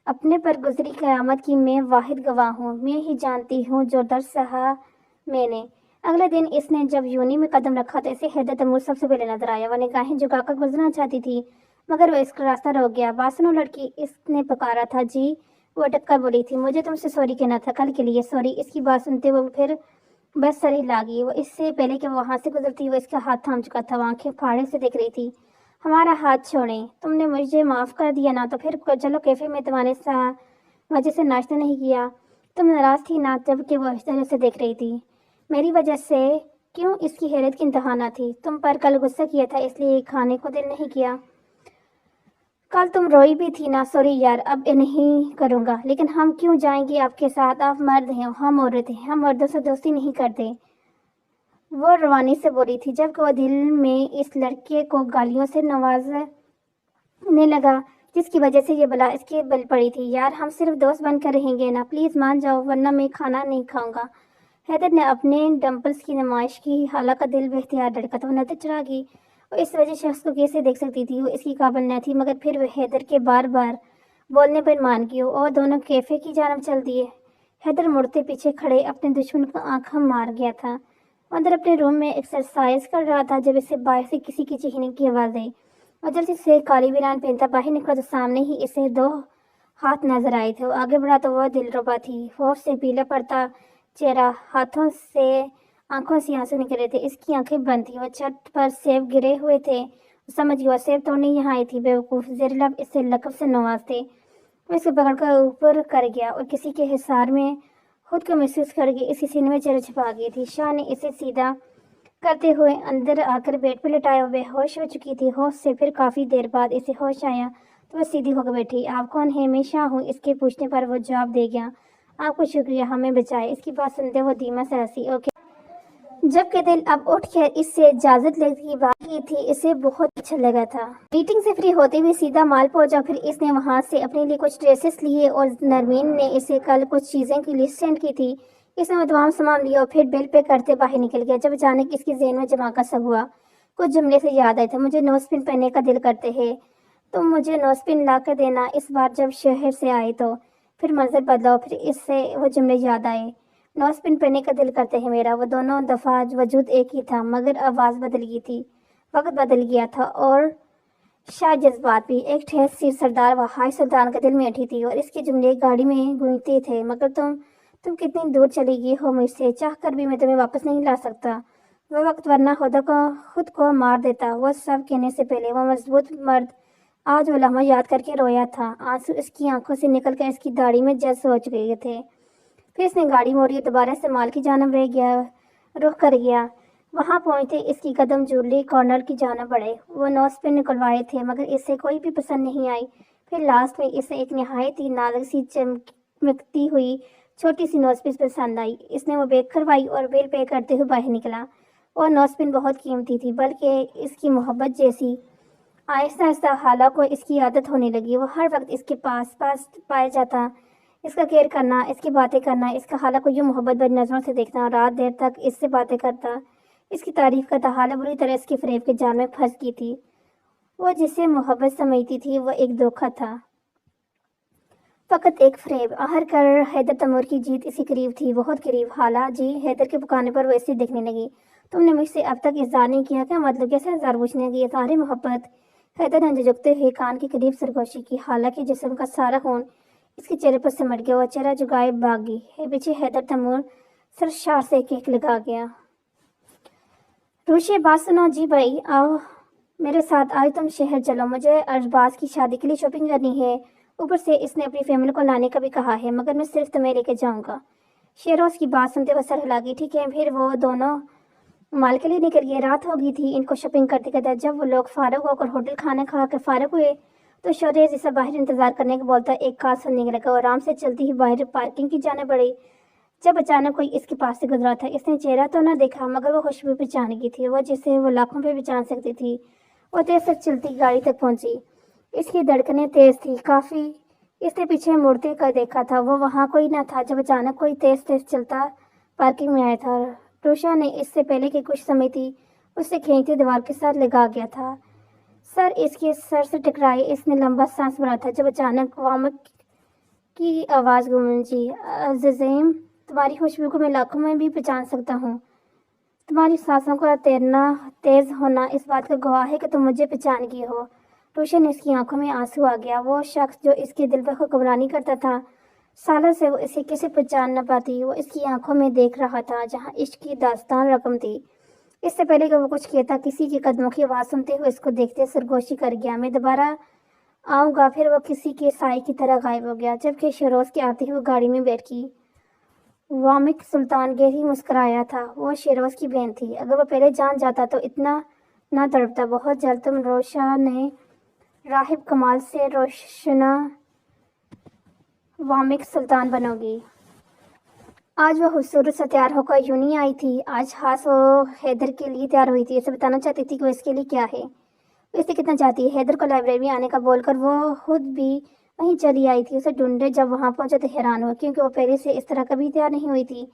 Speaker 1: اپنے پر گزری قیامت کی میں واحد گواہ ہوں۔ میں ہی جانتی ہوں جو درد سہا میں نے۔ اگلے دن اس نے جب یونی میں قدم رکھا تو اسے حیدر تیمور سب سے پہلے نظر آیا۔ وہ نگاہیں جھکا کر گزرنا چاہتی تھی مگر وہ اس کا راستہ روک گیا۔ باسنو لڑکی اس نے پکارا تھا جی۔ وہ اٹک کر بولی تھی مجھے تم سے سوری کہنا تھا، کل کے لیے سوری۔ اس کی بات سنتے وہ پھر بس سر ہلا گئی۔ وہ اس سے پہلے کہ وہ وہاں سے گزرتی وہ اس کا ہاتھ تھام چکا تھا۔ وہ آنکھیں پھاڑے سے دیکھ رہی تھی۔ ہمارا ہاتھ چھوڑیں، تم نے مجھے معاف کر دیا نا تو پھر چلو کیفے میں تمہارے وجہ سے ناشتہ نہیں کیا۔ تم ناراض تھی نا جب کہ وہ اس طرح سے دیکھ رہی تھی۔ میری وجہ سے کیوں؟ اس کی حیرت کی انتہا نہ تھی۔ تم پر کل غصہ کیا تھا اس لیے کھانے کو دل نہیں کیا۔ کل تم روئی بھی تھی نا، سوری یار اب نہیں کروں گا۔ لیکن ہم کیوں جائیں گے آپ کے ساتھ؟ آپ مرد ہیں، ہم عورت ہیں، ہم مردوں سے دوستی نہیں کرتے۔ وہ روانی سے بولی تھی جبکہ وہ دل میں اس لڑکے کو گالیوں سے نوازنے لگا جس کی وجہ سے یہ بلا اس کے بل پڑی تھی۔ یار ہم صرف دوست بن کر رہیں گے نا، پلیز مان جاؤ ورنہ میں کھانا نہیں کھاؤں گا۔ حیدر نے اپنے ڈمپلز کی نمائش کی۔ حالہ کا دل بے اختیار دھڑکا تو وہ نظر چڑھا گئی۔ وہ اس وجہ شخص کو کیسے دیکھ سکتی تھی؟ وہ اس کی قابل نہ تھی مگر پھر وہ حیدر کے بار بار بولنے پر مان گئی اور دونوں کیفے کی جانب چل دیے۔ حیدر مڑتے پیچھے کھڑے اپنے دشمن کو آنکھ مار گیا تھا۔ وہ اندر اپنے روم میں ایکسرسائز کر رہا تھا جب اسے باہر سے کسی کی چیخنے کی آواز آئی۔ اور جلدی سے کالی بنیان پہنتا باہر نکلا تو سامنے ہی اسے دو ہاتھ نظر آئے تھے۔ وہ آگے بڑھا تو وہ دلربا تھی۔ خوف سے پیلا پڑتا چہرہ، ہاتھوں سے آنکھوں سے آنسو نکل رہے تھے۔ اس کی آنکھیں بند تھیں۔ وہ چھت پر سیب گرے ہوئے تھے۔ وہ سمجھ گیا وہ سیب توڑنے یہاں آئی تھی۔ بیوقوف، زیر لب اسے لقب سے نوازتے۔ وہ اسے پکڑ کر اوپر کر گیا اور کسی کے حصار میں خود کو محسوس کر کے اس کے سینے میں چہرہ چھپا گئی تھی۔ شاہ نے اسے سیدھا کرتے ہوئے اندر آ کر بیڈ پہ لٹایا۔ وہ بے ہوش ہو چکی تھی۔ ہوش سے پھر کافی دیر بعد اسے ہوش آیا تو وہ سیدھی ہو کر بیٹھی۔ آپ کون ہیں؟ میں شاہ ہوں۔ اس کے پوچھنے پر وہ جواب دے گیا، آپ کو شکریہ، ہمیں بچائے۔ اس کی بات سنتے وہ دھیما سے ہنسی۔ اوکے۔ جب کہ دل اب اٹھ کر اس سے اجازت لینے کی بات کی تھی اسے بہت اچھا لگا تھا۔ میٹنگ سے فری ہوتے ہوئے سیدھا مال پہنچا۔ پھر اس نے وہاں سے اپنے لیے کچھ ڈریسز لیے اور نرمین نے اسے کل کچھ چیزیں کی لسٹ سینڈ کی تھی۔ اس نے وہ تمام سامان لیا اور پھر بل پے کرتے باہر نکل گیا جب اچانک اس کے ذہن میں جمع کا سب ہوا۔ کچھ جملے سے یاد آئے تھے، مجھے نوز پن پہننے کا دل کرتے ہے، تم مجھے نوز پن لا کر دینا اس بار جب شہر سے آئے تو۔ پھر منظر بدلا اور پھر اس سے وہ جملے یاد آئے، نوز پن پہننے کا دل کرتے ہے میرا۔ وہ دونوں دفعہ وجود ایک ہی تھا مگر آواز بدل گئی تھی، وقت بدل گیا تھا اور شاید جذبات بھی۔ ایک ٹھیس سی سردار و حاج سلطان کا دل میں اٹھی تھی اور اس کے جملے گاڑی میں گونجتے تھے، مگر تم کتنی دور چلی گئی ہو مجھ سے، چاہ کر بھی میں تمہیں واپس نہیں لا سکتا۔ وہ وقت ورنہ خود کو مار دیتا۔ وہ سب کہنے سے پہلے وہ مضبوط مرد آج وہ لمحہ یاد کر کے رویا تھا۔ آنسو اس کی آنکھوں سے نکل کر اس کی داڑھی میں جذب ہو چکے تھے۔ پھر اس نے گاڑی موڑی اور دوبارہ سے مال کی جانب رخ کر گیا۔ وہاں پہنچتے اس کی قدم جولی کارنر کی جانب بڑھے۔ وہ نوز پن نکلوائے تھے مگر اسے کوئی بھی پسند نہیں آئی۔ پھر لاسٹ میں اسے ایک نہایت ہی نازک سی چمکتی ہوئی چھوٹی سی نوز پن پسند آئی۔ اس نے وہ بیک کروائی اور بل پے کرتے ہوئے باہر نکلا۔ وہ نوز پن بہت قیمتی تھی بلکہ اس کی محبت جیسی۔ آہستہ آہستہ حالہ کو اس کی عادت ہونے لگی۔ وہ ہر وقت اس کے پاس پایا جاتا، اس کا کیئر کرنا، اس کی باتیں کرنا، اس کا حالہ کو یوں محبت بھری نظروں سے دیکھنا، رات دیر تک اس سے باتیں کرتا، اس کی تعریف کرتا۔ حالہ بری طرح اس کے فریب کے جال میں پھنس گئی تھی۔ وہ جسے محبت سمجھتی تھی وہ ایک دھوکہ تھا، فقط ایک فریب۔ آخر کر حیدر تیمور کی جیت اسی قریب تھی، بہت قریب۔ حالہ جی، حیدر کے پکارنے پر وہ اسے دیکھنے لگی۔ تم نے مجھ سے اب تک اظہار نہیں کیا، کیا مطلب؟ کیسے اظہار پوچھنے کی؟ اظہار محبت۔ حیدر نے جھکتے ہوئے کان کے قریب سرگوشی کی۔ حالہ کے جسم کا سارا خون اس کے چہرے پر سمٹ گیا، وہ چہرہ جھکائے بھاگ گئی۔ پیچھے حیدر تیمور سرشار سے ایک لگا گیا۔ روشے بات سنو جی بھائی، آؤ میرے ساتھ، آج تم شہر چلو، مجھے ارباز کی شادی کے لیے شاپنگ کرنی ہے، اوپر سے اس نے اپنی فیملی کو لانے کا بھی کہا ہے، مگر میں صرف تمہیں لے کے جاؤں گا۔ شہروز کی بات سنتے وہ سر ہلا گئی۔ ٹھیک ہے، پھر وہ دونوں مال کے لیے نکل گئے۔ رات ہو گئی تھی ان کو شاپنگ کرتے کرتے۔ جب وہ لوگ فارغ ہو کر ہوٹل کھانا کھا کر فارغ ہوئے تو شوریز اسے باہر انتظار کرنے کو بولتا ایک کار سننے لگا، اور آرام سے چلتی ہی باہر پارکنگ کی جانب بڑھی۔ جب اچانک کوئی اس کے پاس سے گزرا تھا، اس نے چہرہ تو نہ دیکھا مگر وہ خوشبو پہچان گئی تھی، وہ جسے وہ لاکھوں پہ پہچان سکتی تھی۔ وہ تیز سے چلتی گاڑی تک پہنچی، اس کی دھڑکنیں تیز تھی کافی۔ اس نے پیچھے مڑتے کا دیکھا تھا، وہ وہاں کوئی نہ تھا جب اچانک کوئی تیز تیز چلتا پارکنگ میں آیا تھا۔ روشا نے اس سے پہلے کہ کچھ سمجھتی اسے کھینچتے دیوار کے ساتھ لگا گیا تھا۔ سر اس کے سر سے ٹکرائے، اس نے لمبا سانس بھرا تھا جب اچانک وامک کی آواز گونجی، عزیزم، تمہاری خوشبو کو میں لاکھوں میں بھی پہچان سکتا ہوں۔ تمہاری سانسوں کا تیرنا تیز ہونا اس بات کا گواہ ہے کہ تم مجھے پہچان گئی ہو۔ روشن نے اس کی آنکھوں میں آنسو آ گیا۔ وہ شخص جو اس کے دل پر حکمرانی کرتا تھا، سالوں سے وہ اسے کیسے پہچان نہ پاتی، وہ اس کی آنکھوں میں دیکھ رہا تھا جہاں عشق کی داستان رقم تھی۔ اس سے پہلے کہ وہ کچھ کہتا، کسی کے قدموں کی آواز سنتے ہوئے اس کو دیکھتے سرگوشی کر گیا، میں دوبارہ آؤں گا۔ پھر وہ کسی کے سائے کی طرح غائب ہو گیا۔ جبکہ شہروز کے آتے ہی وہ گاڑی میں بیٹھ گئی۔ وامک سلطان گہری مسکرایا تھا، وہ شہروز کی بہن تھی، اگر وہ پہلے جان جاتا تو اتنا نہ تڑپتا۔ بہت جلد تم روشا نے راہب کمال سے روشنا وامک سلطان بنو گی۔ آج وہ خوبصورت سے تیار ہو کر یوں نہیں آئی تھی، آج خاص وہ حیدر کے لیے تیار ہوئی تھی، اسے بتانا چاہتی تھی کہ وہ اس کے لیے کیا ہے، وہ اسے کتنا چاہتی ہے۔ حیدر کو لائبریری میں آنے کا بول کر وہ خود بھی وہیں چلی آئی تھی، اسے ڈھونڈے جب وہاں پہنچے تو حیران ہوا کیونکہ وہ پہلے سے اس طرح کبھی تیار نہیں ہوئی تھی۔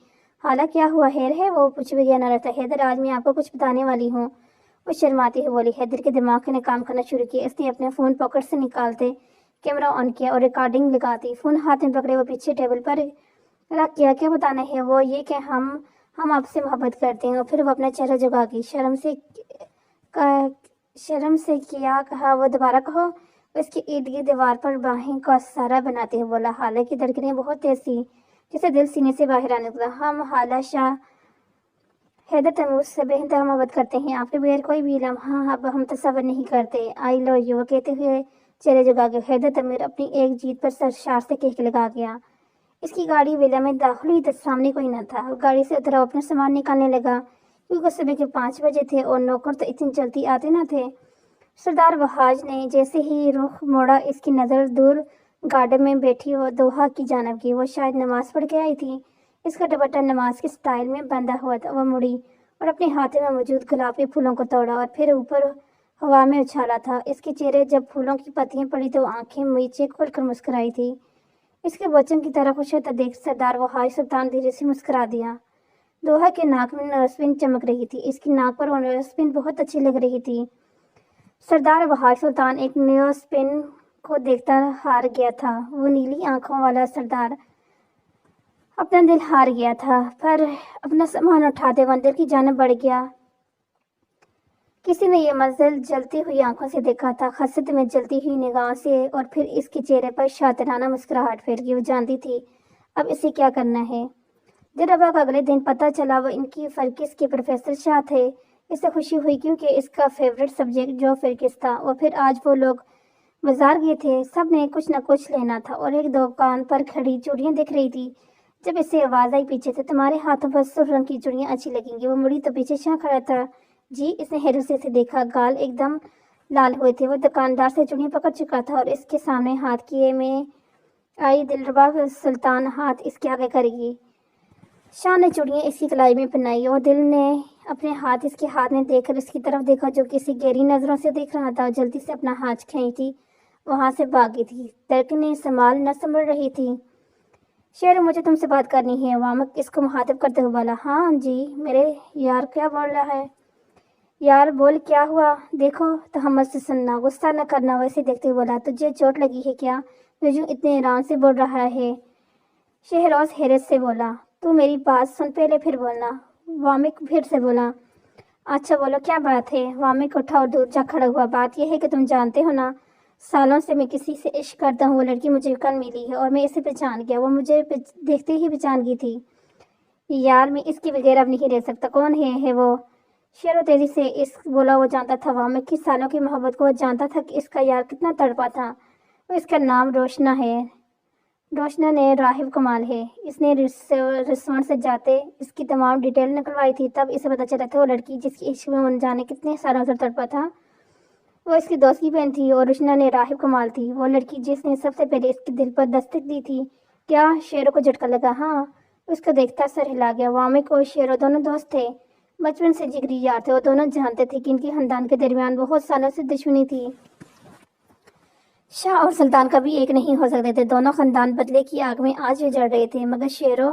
Speaker 1: حالا کیا ہوا خیر ہے، وہ پوچھے بغیر نہ رہتا۔ حیدر آج میں آپ کو کچھ بتانے والی ہوں، وہ شرماتی ہوئی بولی۔ حیدر کے دماغ نے کام کرنا شروع کیا، اس نے اپنے فون پاکٹ سے نکالتے کیمرہ آن کیا اور ریکارڈنگ لگاتی، فون ہاتھ میں پکڑے وہ پیچھے ٹیبل پر رکھ کیا بتانا ہے، وہ یہ کہ ہم آپ سے محبت کرتے ہیں۔ اور پھر وہ اپنا چہرہ جگا گئی، شرم سے کیا کہا، وہ دوبارہ کہو، اس کے ارد گرد دیوار پر باہیں کا سہارا بناتے ہوئے بولا۔ حالہ کی دھڑکنیں بہت تیز تھی، جسے دل سینے سے باہر آنے لگا۔ ہم حالہ شاہ حیدر تیمور سے بے انتہا محبت کرتے ہیں، آپ کے بغیر کوئی بھی لمحہ اب ہم تصور نہیں کرتے، آئی لو یو، کہتے ہوئے چہرے جگا گئے۔ حیدر تیمور اپنی ایک جیت پر سرشار سے کہہ لگا گیا۔ اس کی گاڑی ویلا میں داخل ہوئی تو سامنے کوئی نہ تھا۔ وہ گاڑی سے اترا، اپنا سامان نکالنے لگا کیونکہ صبح کے 5 بجے تھے اور نوکر تو اتنی جلدی آتے نہ تھے۔ سردار وحاج نے جیسے ہی رخ موڑا، اس کی نظر دور گارڈن میں بیٹھی وہ دوحہ کی جانب کی، وہ شاید نماز پڑھ کے آئی تھی، اس کا دوپٹہ نماز کے سٹائل میں بندھا ہوا تھا۔ وہ مڑی اور اپنے ہاتھ میں موجود گلاب کے پھولوں کو توڑا اور پھر اوپر ہوا میں اچھالا تھا۔ اس کے چہرے جب پھولوں کی پتیاں پڑی تو آنکھیں میچے کھول کر مسکرائی تھی۔ اس کے بچوں کی طرح خوش ہوتا دیکھ سردار وحاج سلطان دھیرے سے مسکرا دیا۔ دوحہ کے ناک میں نورسپن چمک رہی تھی، اس کی ناک پر وہ نورسپن بہت اچھی لگ رہی تھی۔ سردار وحاج سلطان ایک نورسپن کو دیکھتا ہار گیا تھا، وہ نیلی آنکھوں والا سردار اپنا دل ہار گیا تھا، پر اپنا سامان اٹھاتے وہ اندر کی جانب بڑھ گیا۔ کسی نے یہ منظر جلتی ہوئی آنکھوں سے دیکھا تھا، حسرت میں جلتی ہوئی نگاہوں سے، اور پھر اس کے چہرے پر شاطرانہ مسکراہٹ پھیل گئی۔ وہ جانتی تھی اب اسے کیا کرنا ہے۔ دلربا کا اگلے دن پتہ چلا وہ ان کی فرکس کے پروفیسر شاہ تھے۔ اسے خوشی ہوئی کیونکہ اس کا فیورٹ سبجیکٹ جو فرکس تھا، اور پھر آج وہ لوگ بازار گئے تھے، سب نے کچھ نہ کچھ لینا تھا، اور ایک دکان پر کھڑی چوڑیاں دیکھ رہی تھی۔ جب اس سے آواز آئی پیچھے سے، تمہارے ہاتھوں پر سرخ رنگ کی چوڑیاں اچھی لگیں گی، وہ مڑی تو پیچھے شاہ کھڑا تھا۔ جی، اس نے حیرت سے اسے دیکھا، گال ایک دم لال ہوئے تھے۔ وہ دکاندار سے چوڑیاں پکڑ چکا تھا اور اس کے سامنے ہاتھ کیے میں آئی دلربا سلطان ہاتھ اس کے آگے کرے گی۔ شاہ نے چوڑیاں اس کی کلائی میں پہنائی اور دل نے اپنے ہاتھ اس کے ہاتھ میں دیکھ کر اس کی طرف دیکھا جو کسی گہری نظروں سے دیکھ رہا تھا، اور جلدی سے اپنا ہاتھ کھینچتی وہاں سے بھاگی تھی۔ دھڑکنیں سنبھال نہ سنبھل رہی تھی۔ شہر، مجھے تم سے بات کرنی ہے، وامک اس کو مخاطب کرتے ہوئے بولا۔ ہاں جی میرے یار، کیا بول رہا ہے؟ یار بول، کیا ہوا؟ دیکھو تحمل سے سننا، غصہ نہ کرنا، ویسے دیکھتے ہوئے بولا۔ تجھے چوٹ لگی ہے کیا جو یوں اتنے آرام سے بول رہا ہے؟ شہروز حیرت سے بولا۔ تو میری بات سن پہلے پھر بولنا، وامک پھر سے بولا۔ اچھا بولو کیا بات ہے؟ وامک اٹھا اور دور جا کھڑا ہوا۔ بات یہ ہے کہ تم جانتے ہو نا، سالوں سے میں کسی سے عشق کرتا ہوں، وہ لڑکی مجھے کل ملی ہے اور میں اسے پہچان گیا۔ وہ مجھے دیکھتے ہی پہچان گئی تھی۔ یار میں اس کے بغیر اب نہیں رہ سکتا۔ کون ہے وہ؟ شیرو تیزی سے اس بولا۔ وہ جانتا تھا وہاں میں کس سالوں کی محبت کو، وہ جانتا تھا کہ اس کا یار کتنا تڑپا تھا۔ وہ اس کا نام روشنا ہے، روشنا نے راہب کمال ہے۔ اس نے ریسٹورنٹ سے جاتے اس کی تمام ڈیٹیل نکلوائی تھی، تب اسے پتہ چلا تھا وہ لڑکی جس کی عشق میں جانے کتنے سالوں سے تڑپا تھا وہ اس کی دوست کی بہن تھی، اور روشنا نے راہب کمال تھی، وہ لڑکی جس نے سب سے پہلے اس کے دل پر دستک دی تھی۔ کیا؟ شیرو کو جھٹکا لگا۔ ہاں، اس کو دیکھتا سر ہلا گیا۔ وامک اور شیرو دونوں دوست تھے، بچپن سے جگری یار تھے۔ وہ دونوں جانتے تھے کہ ان کے خاندان کے درمیان بہت سالوں سے دشمنی تھی۔ شاہ اور سلطان کبھی ایک نہیں ہو سکتے تھے، دونوں خاندان بدلے کی آگ میں آج بھی جل رہے تھے، مگر شیرو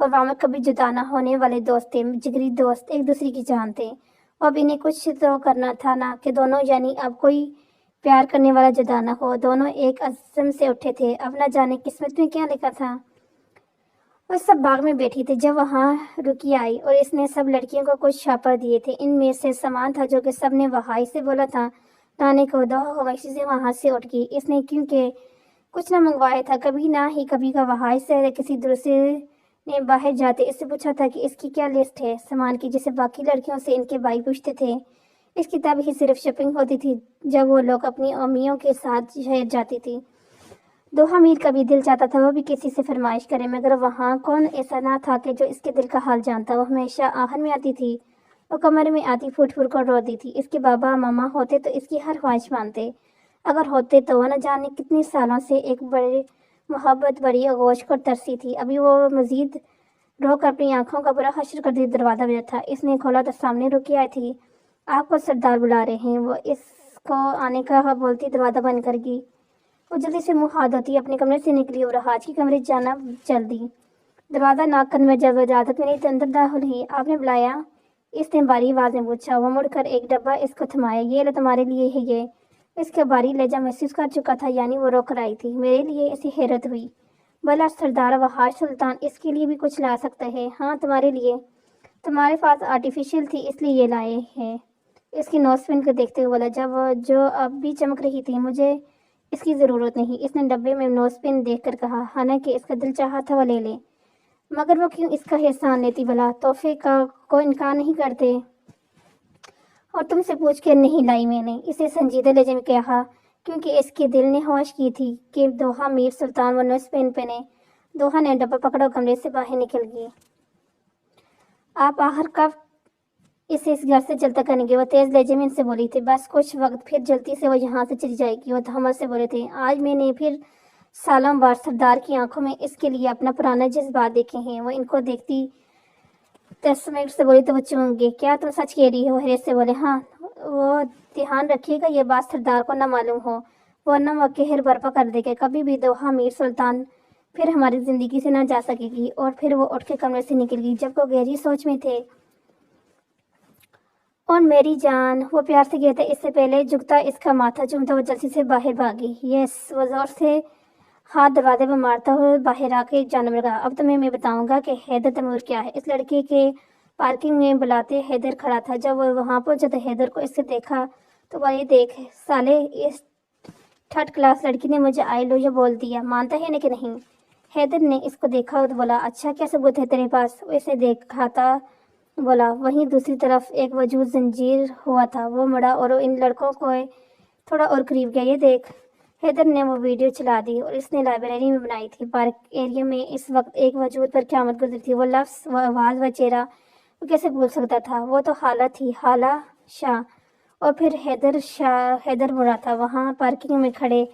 Speaker 1: اور وامک کبھی جدا نہ ہونے والے دوست تھے، جگری دوست، ایک دوسرے کی جان تھے۔ اب انہیں کچھ تو کرنا تھا نا کہ دونوں، یعنی اب کوئی پیار کرنے والا جدا نہ ہو۔ دونوں ایک عزم سے اٹھے تھے، اب نہ جانے قسمت میں کیا لکھا تھا۔ وہ سب باغ میں بیٹھی تھی جب وہاں رکی آئی، اور اس نے سب لڑکیوں کو کچھ شاپر دیے تھے۔ ان میں سے سامان تھا جو کہ سب نے وہائی سے بولا تھا لانے کو۔ دوہا خاموشی سے وہاں سے اٹھ گئی۔ اس نے کیونکہ کچھ نہ منگوایا تھا کبھی، نہ ہی کبھی کا وہائی سے کسی دوسرے نے باہر جاتے اس سے پوچھا تھا کہ اس کی کیا لسٹ ہے سامان کی، جسے باقی لڑکیوں سے ان کے بھائی پوچھتے تھے۔ اس کی تب ہی صرف شاپنگ ہوتی تھی جب وہ لوگ اپنی امیوں کے ساتھ شہر جاتی تھی۔ دوہا میر کا بھی دل چاہتا تھا وہ بھی کسی سے فرمائش کرے، مگر وہاں کون ایسا نہ تھا کہ جو اس کے دل کا حال جانتا۔ وہ ہمیشہ آہن میں آتی تھی، وہ کمرے میں آتی پھوٹ پھوٹ کر روتی تھی۔ اس کے بابا ماما ہوتے تو اس کی ہر خواہش مانتے، اگر ہوتے تو وہ نہ جانے کتنے سالوں سے ایک بڑی محبت، بڑی آغوش کو ترسی تھی۔ ابھی وہ مزید رو کر اپنی آنکھوں کا برا حشر کرتی دروازہ بجا تھا۔ اس نے کھولا تو سامنے رکی آئی تھی۔ آپ کو سردار بلا رہے ہیں، وہ اس کو آنے کا بولتی دروازہ بند کر گئی۔ وہ جلدی سے منہ ہاتھ دھوتی اپنے کمرے سے نکلی اور آج کے کمرے جانا چل دی۔ دروازہ ناک کن میں جب اجازت میں نہیں تو اندر داخل ہوئی۔ آپ نے بلایا؟ اس نے باری آواز میں پوچھا۔ وہ مڑ کر ایک ڈبہ اس کو تھمایا۔ یہ لو تمہارے لیے ہے یہ۔ اس کا باری لہجہ محسوس کر چکا تھا، یعنی وہ رو کر آئی تھی۔ میرے لیے؟ اسے حیرت ہوئی۔ بھلا سردار وحاش سلطان اس کے لیے بھی کچھ لا سکتا ہے؟ ہاں تمہارے لیے، تمہارے پاس آرٹیفیشل تھی اس لیے یہ لائے ہیں۔ اس کی نوز پن کو دیکھتے ہوئے بولا، جو اب بھی چمک رہی تھی۔ مجھے اس کی ضرورت نہیں، اس نے ڈبے میں نوز پن دیکھ کر کہا، حالانکہ اس کا دل چاہا تھا وہ لے لے، مگر وہ کیوں اس کا احسان لیتی بھلا؟ تحفے کا کوئی انکار نہیں کرتے، اور تم سے پوچھ کے نہیں لائی میں نے، اسے سنجیدہ لہجے میں کہا، کیونکہ اس کے دل نے خواہش کی تھی کہ دوہا میر سلطان وہ نوز پن پہنے۔ دوہا نے ڈبہ پکڑا اور کمرے سے باہر نکل گئی۔ آپ آخر کب اسے اس گھر سے چلتا کریں گے؟ وہ تیز لہجے میں ان سے بولی تھی۔ بس کچھ وقت، پھر جلدی سے وہ یہاں سے چلی جائے گی۔ وہ تحمل سے بولے تھے، آج میں نے پھر سالوں بعد سردار کی آنکھوں میں اس کے لیے اپنا پرانا جذبات دیکھے ہیں۔ وہ ان کو دیکھتی تسمٹ سے بولی تو وہ چونک گئے۔ کیا تم سچ کہہ رہی ہو؟ حیرت سے بولے، ہاں۔ وہ دھیان رکھیے گا یہ بات سردار کو نہ معلوم ہو، ورنہ وہ قہر برپا کر دے گا۔ کبھی بھی دوہا میر سلطان پھر ہماری زندگی سے نہ جا سکے گی۔ اور پھر وہ اٹھ کے کمرے سے نکل گئی۔ جب وہ گہری سوچ میں تھے، اور میری جان، وہ پیار سے کہتا اس سے پہلے جھکتا اس کا ماتھا چومتا وہ جلدی سے باہر بھاگی۔ یس، وہ زور سے ہاتھ دروازے پر مارتا ہوا باہر آ کے جانب لگا۔ اب تمہیں میں بتاؤں گا کہ حیدر تیمور کیا ہے۔ اس لڑکے کے پارکنگ میں بلاتے حیدر کھڑا تھا۔ جب وہ وہاں پہنچا تو حیدر کو اس سے دیکھا تو وہ یہ دیکھ، سالے اس تھرڈ کلاس لڑکی نے مجھے آئی لو یو بول دیا، مانتا ہے نا کہ نہیں؟ حیدر نے اس کو دیکھا اور بولا، اچھا کیا ثبوت ہے تیرے پاس؟ وہ اسے دیکھاتا بولا، وہیں دوسری طرف ایک وجود زنجیر ہوا تھا۔ وہ مڑا اور ان لڑکوں کو تھوڑا اور قریب گیا۔ یہ دیکھ۔ حیدر نے وہ ویڈیو چلا دی اور اس نے لائبریری میں بنائی تھی۔ پارک ایریا میں اس وقت ایک وجود پر قیامت گزری تھی۔ وہ لفظ، وہ آواز، وہ چہرہ وہ کیسے بھول سکتا تھا؟ وہ تو حالہ تھی، حالہ شاہ۔ اور پھر حیدر مڑا تھا۔ وہاں پارکنگ میں کھڑے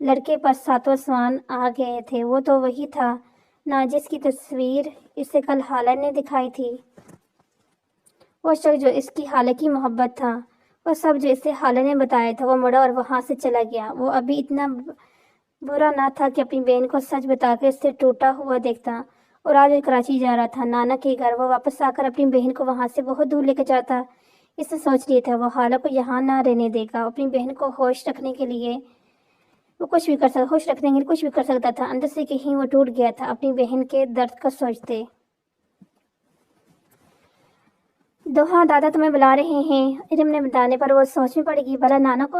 Speaker 1: لڑکے پر ساتوں سوان آ گئے تھے۔ وہ تو وہی تھا نا جس کی تصویر اسے کل حالہ نے دکھائی تھی۔ وہ شخص جو اس کی حالہ کی محبت تھا، وہ سب جو اسے حالہ نے بتایا تھا۔ وہ مڑا اور وہاں سے چلا گیا۔ وہ ابھی اتنا برا نہ تھا کہ اپنی بہن کو سچ بتا کے اسے ٹوٹا ہوا دیکھتا، اور آج وہ کراچی جا رہا تھا، نانا کے گھر۔ وہ واپس آ کر اپنی بہن کو وہاں سے بہت دور لے کے جاتا۔ اس نے سوچ لیا تھا وہ حالہ کو یہاں نہ رہنے دے گا۔ اپنی بہن کو خوش رکھنے کے لیے وہ کچھ بھی کر سکتا تھا۔ اندر سے کہیں وہ ٹوٹ گیا تھا اپنی بہن کے درد کو سوچتے۔ دوہا، دادا تمہیں بلا رہے ہیں۔ علم نے بتانے پر وہ سوچ میں پڑ گئی، بھلا نانا کو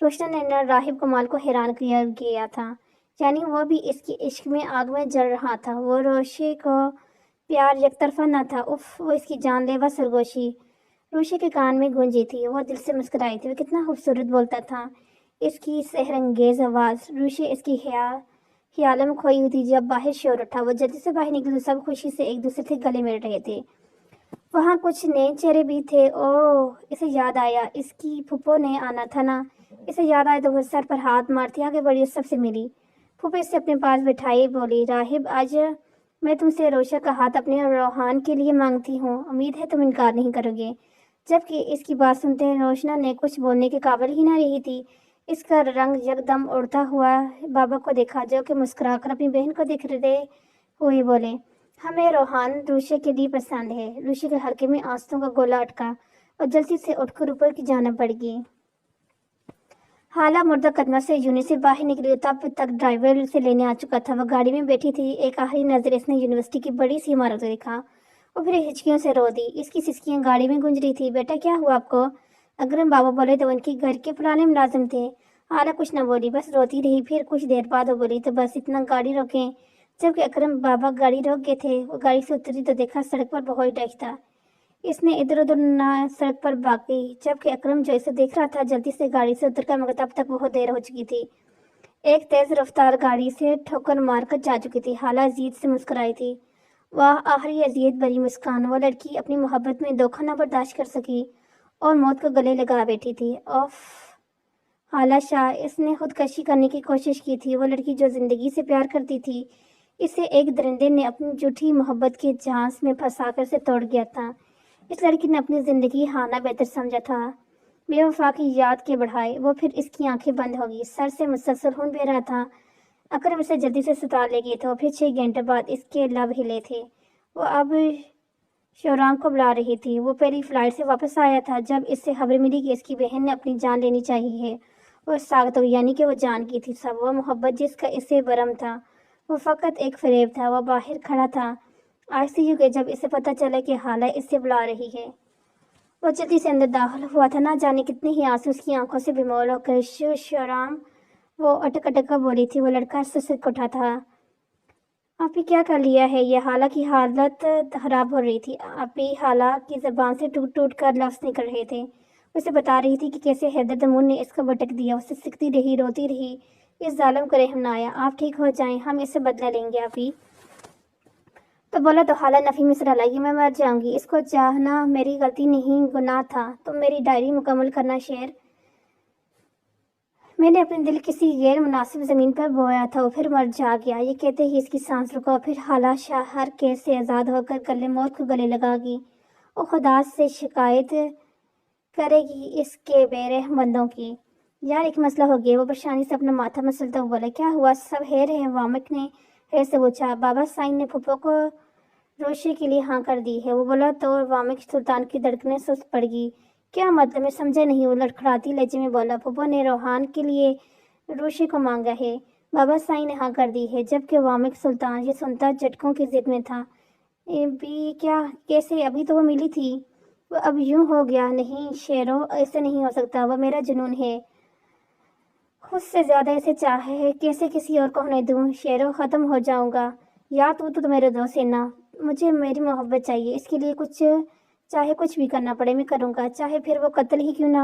Speaker 1: روشنا نے راہب کمال کو حیران کیا تھا، یعنی وہ بھی اس کی عشق میں آگ میں جل رہا تھا۔ وہ روشے کو پیار یک طرفہ نہ تھا، وہ اس کی جان لیوا سرگوشی روشے کے کان میں گونجی تھی۔ وہ دل سے مسکرائی تھی۔ وہ کتنا خوبصورت بولتا تھا، اس کی سحر انگیز آواز۔ روشے اس کی خیالوں میں کھوئی ہوئی تھی۔ جب باہر شور اٹھا، وہ جلدی سے باہر نکلی تو سب خوشی سے ایک دوسرے سے گلے مل رہے تھے۔ وہاں کچھ نئے چہرے بھی تھے۔ اوہ، اسے یاد آیا، اس کی پھپھو نے آنا تھا نا۔ اسے یاد آیا تو وہ سر پر ہاتھ مارتی آگے بڑھی اور سب سے ملی۔ پھوپھو اسے اپنے پاس بٹھائی بولی، راہب، آج میں تم سے روشا کا ہاتھ اپنے روحان کے لیے مانگتی ہوں، امید ہے تم انکار نہیں کرو گے۔ جبکہ اس کی بات سنتے روشنا نے کچھ بولنے کے قابل ہی نہ رہی تھی۔ اس کا رنگ یکدم اڑتا ہوا بابا کو دیکھا، جو کہ مسکرا کر اپنی بہن کو دیکھتے ہوئے بولے، ہمیں روحان روشے کے لیے پسند ہے۔ روشے کے حلقے میں آنسوؤں کا گولا اٹکا اور جلدی سے اٹھ کر اوپر کی جانب بڑھ گئی۔ حالہ مردہ قدمہ سے یونی سے باہر نکلی، تب تک ڈرائیور سے لینے آ چکا تھا۔ وہ گاڑی میں بیٹھی تھی۔ ایک آخری نظر اس نے یونیورسٹی کی بڑی سی عمارت کو دیکھا اور پھر ہچکیوں سے رو دی۔ اس کی سسکیاں گاڑی میں گونج رہی تھی۔ بیٹا، کیا ہوا آپ کو؟ اکرم بابا بولے تو ان کے گھر کے پرانے ملازم تھے۔ حالہ کچھ نہ بولی، بس روتی رہی۔ پھر کچھ دیر بعد وہ بولی، تو بس اتنا گاڑی روکیں۔ جبکہ اکرم بابا گاڑی روک گئے تھے، وہ گاڑی سے اتری تو دیکھا سڑک پر بہت رش تھا۔ اس نے ادھر ادھر نہ سڑک پر بھاگ گئی، جبکہ اکرم جو اسے دیکھ رہا تھا جلدی سے گاڑی سے اتر کر، مگر تب تک بہت دیر ہو چکی تھی۔ ایک تیز رفتار گاڑی سے ٹھوکر مار کر جا چکی تھی۔ حالہ عزیز سے مسکرائی تھی۔ واہ، آخری اذیت بھری مسکان۔ وہ لڑکی اپنی محبت میں دھوکہ نہ برداشت کر سکی اور موت کو گلے لگا بیٹھی تھی۔ اوف حالہ شاہ، اس نے خودکشی کرنے کی کوشش کی تھی۔ وہ لڑکی جو زندگی سے پیار کرتی تھی، اسے ایک درندے نے اپنی جھوٹی محبت کے جھانس میں پھنسا کر سے توڑ گیا تھا۔ اس لڑکی نے اپنی زندگی ہارنا بہتر سمجھا تھا۔ بے وفا کی یاد کے بڑھائے وہ پھر اس کی آنکھیں بند ہو گئی۔ سر سے مسلسل خون بہہ رہا تھا۔ اکرم اسے جلدی سے اسپتال لے گئے تھے اور پھر 6 گھنٹے بعد اس کے لب ہلے تھے۔ وہ اب شورام کو بلا رہی تھی۔ وہ پہلی فلائٹ سے واپس آیا تھا جب اس سے خبر ملی کہ اس کی بہن نے اپنی جان لینی چاہیے ہے۔ وہ ساخت ہو، یعنی کہ وہ جان کی تھی سب۔ وہ محبت جس کا اسے برہم تھا، وہ فقط ایک فریب تھا۔ وہ باہر کھڑا تھا ICU کے جب اسے پتہ چلا کہ حالہ اس سے بلا رہی ہے۔ وہ جلدی سے اندر داخل ہوا تھا۔ نہ جانے کتنے ہی آنسو اس کی آنکھوں سے بیمول ہو کر شورام وہ اٹک اٹک کر بولی تھی۔ وہ لڑکا سسک اٹھا تھا۔ آپ ہی کیا کر لیا ہے یہ؟ حالہ کی حالت خراب ہو رہی تھی۔ آپ ہی حالہ کی زبان سے ٹوٹ ٹوٹ کر لفظ نکل رہے تھے۔ اسے بتا رہی تھی کہ کیسے حیدر تیمور نے اس کو بھٹک دیا۔ اسے سکتی رہی، روتی رہی، اس ظالم کو رحم نہ آیا۔ آپ ٹھیک ہو جائیں، ہم اس سے بدلہ لیں گے۔ آپ ہی تو بولا تو حالہ نفی میں سر ہلائی، میں مر جاؤں گی۔ اس کو چاہنا میری غلطی نہیں، گناہ تھا۔ تم میری ڈائری مکمل کرنا شعر میں نے اپنے دل کسی غیر مناسب زمین پر بویا تھا، وہ پھر مر جا گیا۔ یہ کہتے ہی اس کی سانس رکا اور پھر حالہ شاہ ہر قید سے آزاد ہو کر موت کو گلے لگا گی اور خدا سے شکایت کرے گی اس کے بے رحم بندوں کی۔ یار ایک مسئلہ ہو گیا۔ وہ پریشانی سے اپنا ماتھا مسلتا ہوا بولا، کیا ہوا؟ سب خیر ہے؟ وامک نے خیر سے پوچھا۔ بابا سائن نے پھپھو کو روشے کے لیے ہاں کر دی ہے، وہ بولا تو وامک سلطان کی دھڑکنیں سست پڑ گئی۔ کیا مطلب؟ میں سمجھا نہیں۔ وہ لڑکھڑاتی لہجے میں بولا، پھپھو نے روحان کے لیے روشے کو مانگا ہے، بابا سائن نے ہاں کر دی ہے۔ جبکہ وامک سلطان یہ سنتا جھٹکوں کی ضد میں تھا۔ بھی کیا؟ کیسے؟ ابھی تو وہ ملی تھی۔ وہ اب یوں ہو گیا؟ نہیں شیرو، ایسے نہیں ہو سکتا، وہ میرا جنون ہے۔ خود سے زیادہ اسے چاہے کیسے کسی اور کو ہونے دوں؟ شیرو ختم ہو جاؤں گا۔ یا تو میرے دوست ہے نا، مجھے میری محبت چاہیے، اس کے لیے چاہے کچھ بھی کرنا پڑے میں کروں گا، چاہے پھر وہ قتل ہی کیوں نہ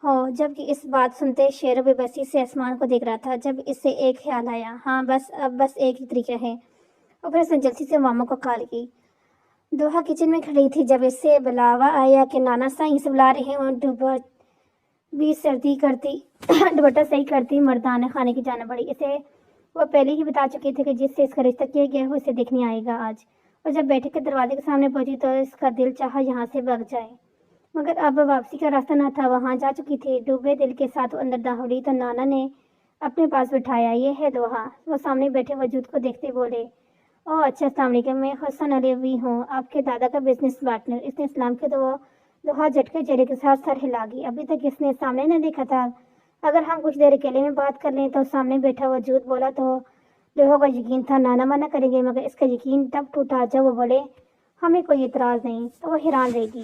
Speaker 1: ہو۔ جبکہ اس بات سنتے شیرو بے بسی سے آسمان کو دیکھ رہا تھا۔ جب اس سے ایک خیال آیا، ہاں اب بس ایک ہی طریقہ ہے، اور پھر اس نے جلدی سے ماما کو کال کی۔ دوحہ کچن میں کھڑی تھی جب اس سے بلاوا آیا کہ نانا سائیں سے بلا رہے ہیں، اور دوپٹہ صحیح کرتی مردانہ خانے کی جانب بڑھی۔ اسے وہ پہلے ہی بتا چکے تھے کہ جس سے اس کا رشتہ کیا گیا ہے وہ اسے دیکھنے آئے گا آج، اور جب بیٹھک کے دروازے کے سامنے پہنچی تو اس کا دل چاہا یہاں سے بھاگ جائے، مگر اب واپسی کا راستہ نہ تھا۔ وہاں جا چکی تھی۔ ڈوبے دل کے ساتھ وہ اندر داخل تو نانا نے اپنے پاس بٹھایا۔ یہ ہے دوحہ۔ وہ سامنے بیٹھے وجود کو دیکھتے بولے، اوہ اچھا، السلام علیکم، میں حسن علیوی ہوں، آپ کے دادا کا بزنس پارٹنر۔ اس نے سلام کیا تو وہ دوحہ جھٹکے چہرے کے ساتھ سر ہلا گئی۔ ابھی تک اس نے سامنے نہ دیکھا تھا۔ اگر ہم کچھ دیر اکیلے میں بات کر لیں تو سامنے بیٹھا وجود بولا تو دوحہ کو یقین تھا نانا منع کریں گے، مگر اس کا یقین تب ٹوٹا جب وہ بولے، ہمیں کوئی اعتراض نہیں۔ تو وہ حیران رہ گئی۔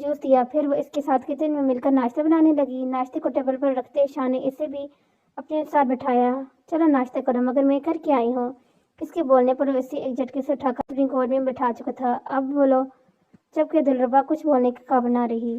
Speaker 1: جوس دیا۔ پھر وہ اس کے ساتھ کچن میں مل کر ناشتہ بنانے لگی۔ ناشتے کو ٹیبل پر رکھتے شاہ نے اسے بھی اپنے ساتھ بٹھایا۔ چلو ناشتہ کرو، مگر میں کر کے آئی ہوں۔ اس کے بولنے پر وہ اسے ایک جھٹکے سے اٹھا کر اپنی گود میں بٹھا چکا تھا۔ اب بولو، جبکہ دلربا کچھ بولنے کے قابل نہ رہی۔